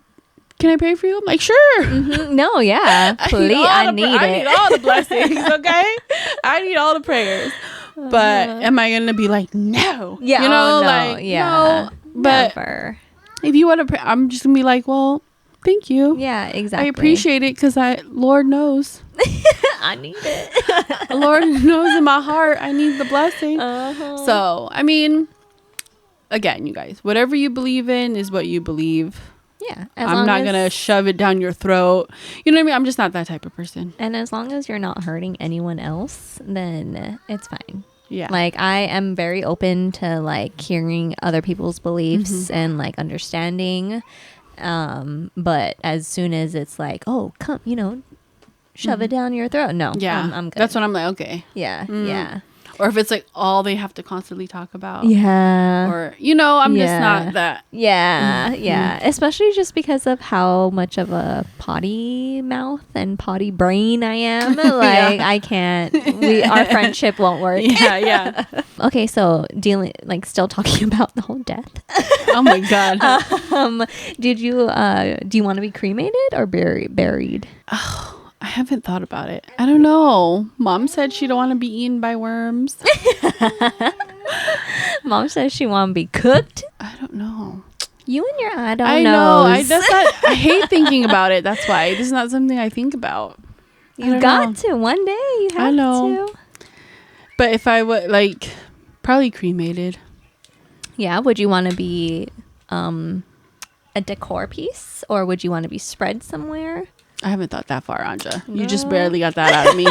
can I pray for you? I'm like, sure. No, yeah. Please, I need it. I need all the blessings, okay? I need all the prayers. But am I going to be like, no? Yeah. No, Yeah. no. But never. if you want to pray, I'm just going to be like, well, thank you. Yeah, exactly. I appreciate it because Lord knows. I need it. Lord knows in my heart I need the blessing. So, I mean, again, you guys, whatever you believe in is what you believe. Yeah. I'm not going to shove it down your throat. You know what I mean? I'm just not that type of person. And as long as you're not hurting anyone else, then it's fine. Yeah. Like, I am very open to, like, hearing other people's beliefs and, like, understanding. But as soon as it's like, oh, come, shove it down your throat. No. Yeah. I'm good. That's when I'm like, okay. Yeah. Yeah. Or if it's like all they have to constantly talk about. Yeah. Or, I'm just not that. Yeah. Yeah. Especially just because of how much of a potty mouth and potty brain I am. Like, I can't, our friendship won't work. Yeah. Okay. So still talking about the whole death. Oh my God. Do you want to be cremated or buried? Oh, I haven't thought about it. I don't know. Mom said she don't want to be eaten by worms. Mom says she want to be cooked. I don't know. You and your I know. I hate thinking about it. That's why this is not something I think about. You got to one day. You have to. But if I would probably cremated. Yeah. Would you want to be a decor piece, or would you want to be spread somewhere? I haven't thought that far, Anja. No. You just barely got that out of me.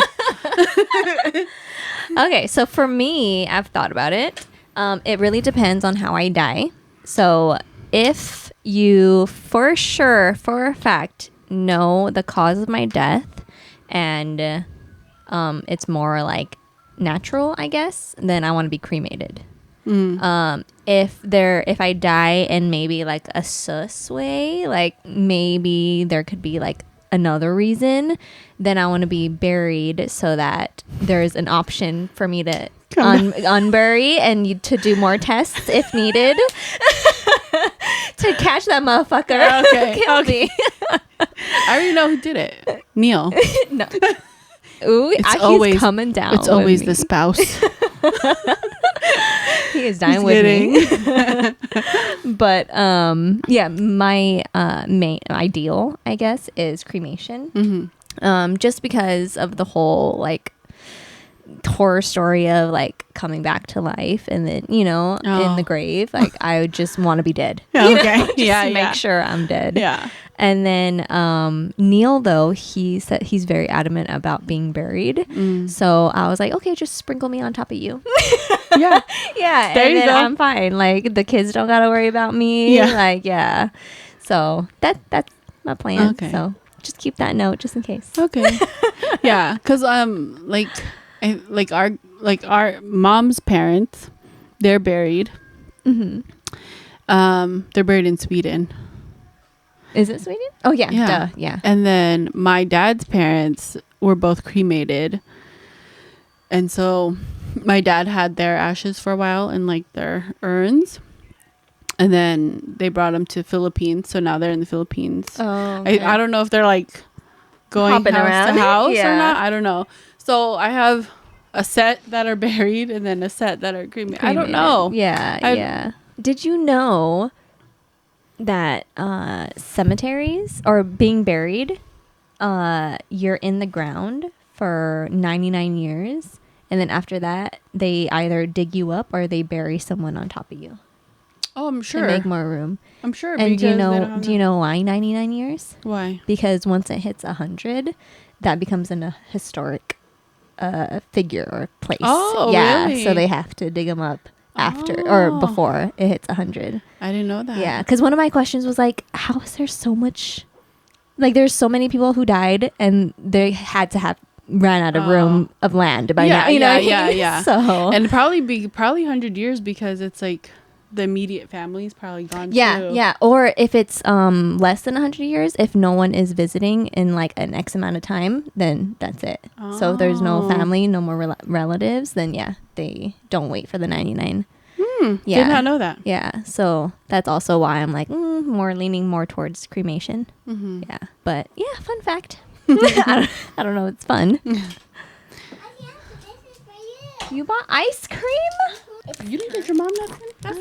Okay, so for me, I've thought about it. It really depends on how I die. So if you for a fact, know the cause of my death and it's more like natural, I guess, then I want to be cremated. If I die in maybe like a sus way, like maybe there could be like another reason, then I want to be buried so that there's an option for me to unbury and to do more tests if needed to catch that motherfucker. Okay. Kill me. I already know who did it. Neil. No. Ooh, he's coming down. It's always the spouse. He is dying with me. But yeah, my main ideal, I guess, is cremation. Just because of the whole like horror story of like coming back to life and then in the grave. Like I would just want to be dead. Okay. To make sure I'm dead. Yeah. And then Neil, though, he said he's very adamant about being buried. So I was like, okay, just sprinkle me on top of you. Yeah. Yeah. There and you then go. I'm fine. Like the kids don't got to worry about me. Yeah. Like, yeah. So that's my plan. Okay. So just keep that note just in case. Okay. Yeah. Because our mom's parents, they're buried. They're buried in Sweden. Is it Sweden? Oh, yeah. Duh. Yeah. And then my dad's parents were both cremated. And so my dad had their ashes for a while in like their urns. And then they brought them to Philippines. So now they're in the Philippines. Oh, okay. I don't know if they're like going Hopping house around. to house Yeah. or not. I don't know. So I have a set that are buried and then a set that are cremated. I don't know. Yeah. Yeah. Did you know that cemeteries or being buried, you're in the ground for 99 years, and then after that they either dig you up or they bury someone on top of you. Oh, I'm sure. To make more room. I'm sure. And do you know why 99 years? Why? Because once it hits 100, that becomes a historic figure or place. Oh, yeah. really? So they have to dig them up after or before it hits 100. I didn't know that. Yeah, because one of my questions was like, how is there so much? Like, there's so many people who died, and they had to have ran out of room of land by now. You know what I mean? Yeah. So And probably 100 years because it's like the immediate family's probably gone too. Yeah. Or if it's less than 100 years, if no one is visiting in like an X amount of time, then that's it. So if there's no family, no more relatives, then yeah, they don't wait for the 99. Yeah. Did not know that. Yeah. So that's also why I'm like more leaning more towards cremation. Yeah. But yeah, fun fact. I don't know. It's fun. You bought ice cream? You didn't get your mom nothing? That's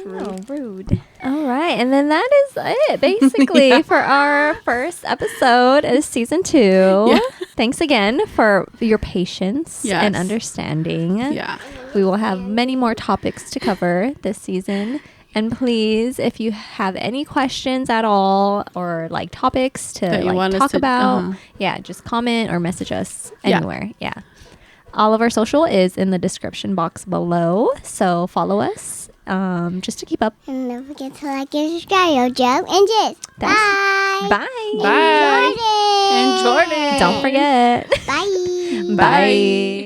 rude. All right. And then that is it, basically, for our first episode of season 2. Yeah. Thanks again for your patience and understanding. Yeah. We will have many more topics to cover this season. And please, if you have any questions at all or like topics to like talk about, just comment or message us anywhere. Yeah. All of our social is in the description box below. So follow us just to keep up. And don't forget to like and subscribe, Joe and Jiz. Bye. Bye. Bye. And Jordan. Don't forget. Bye. Bye.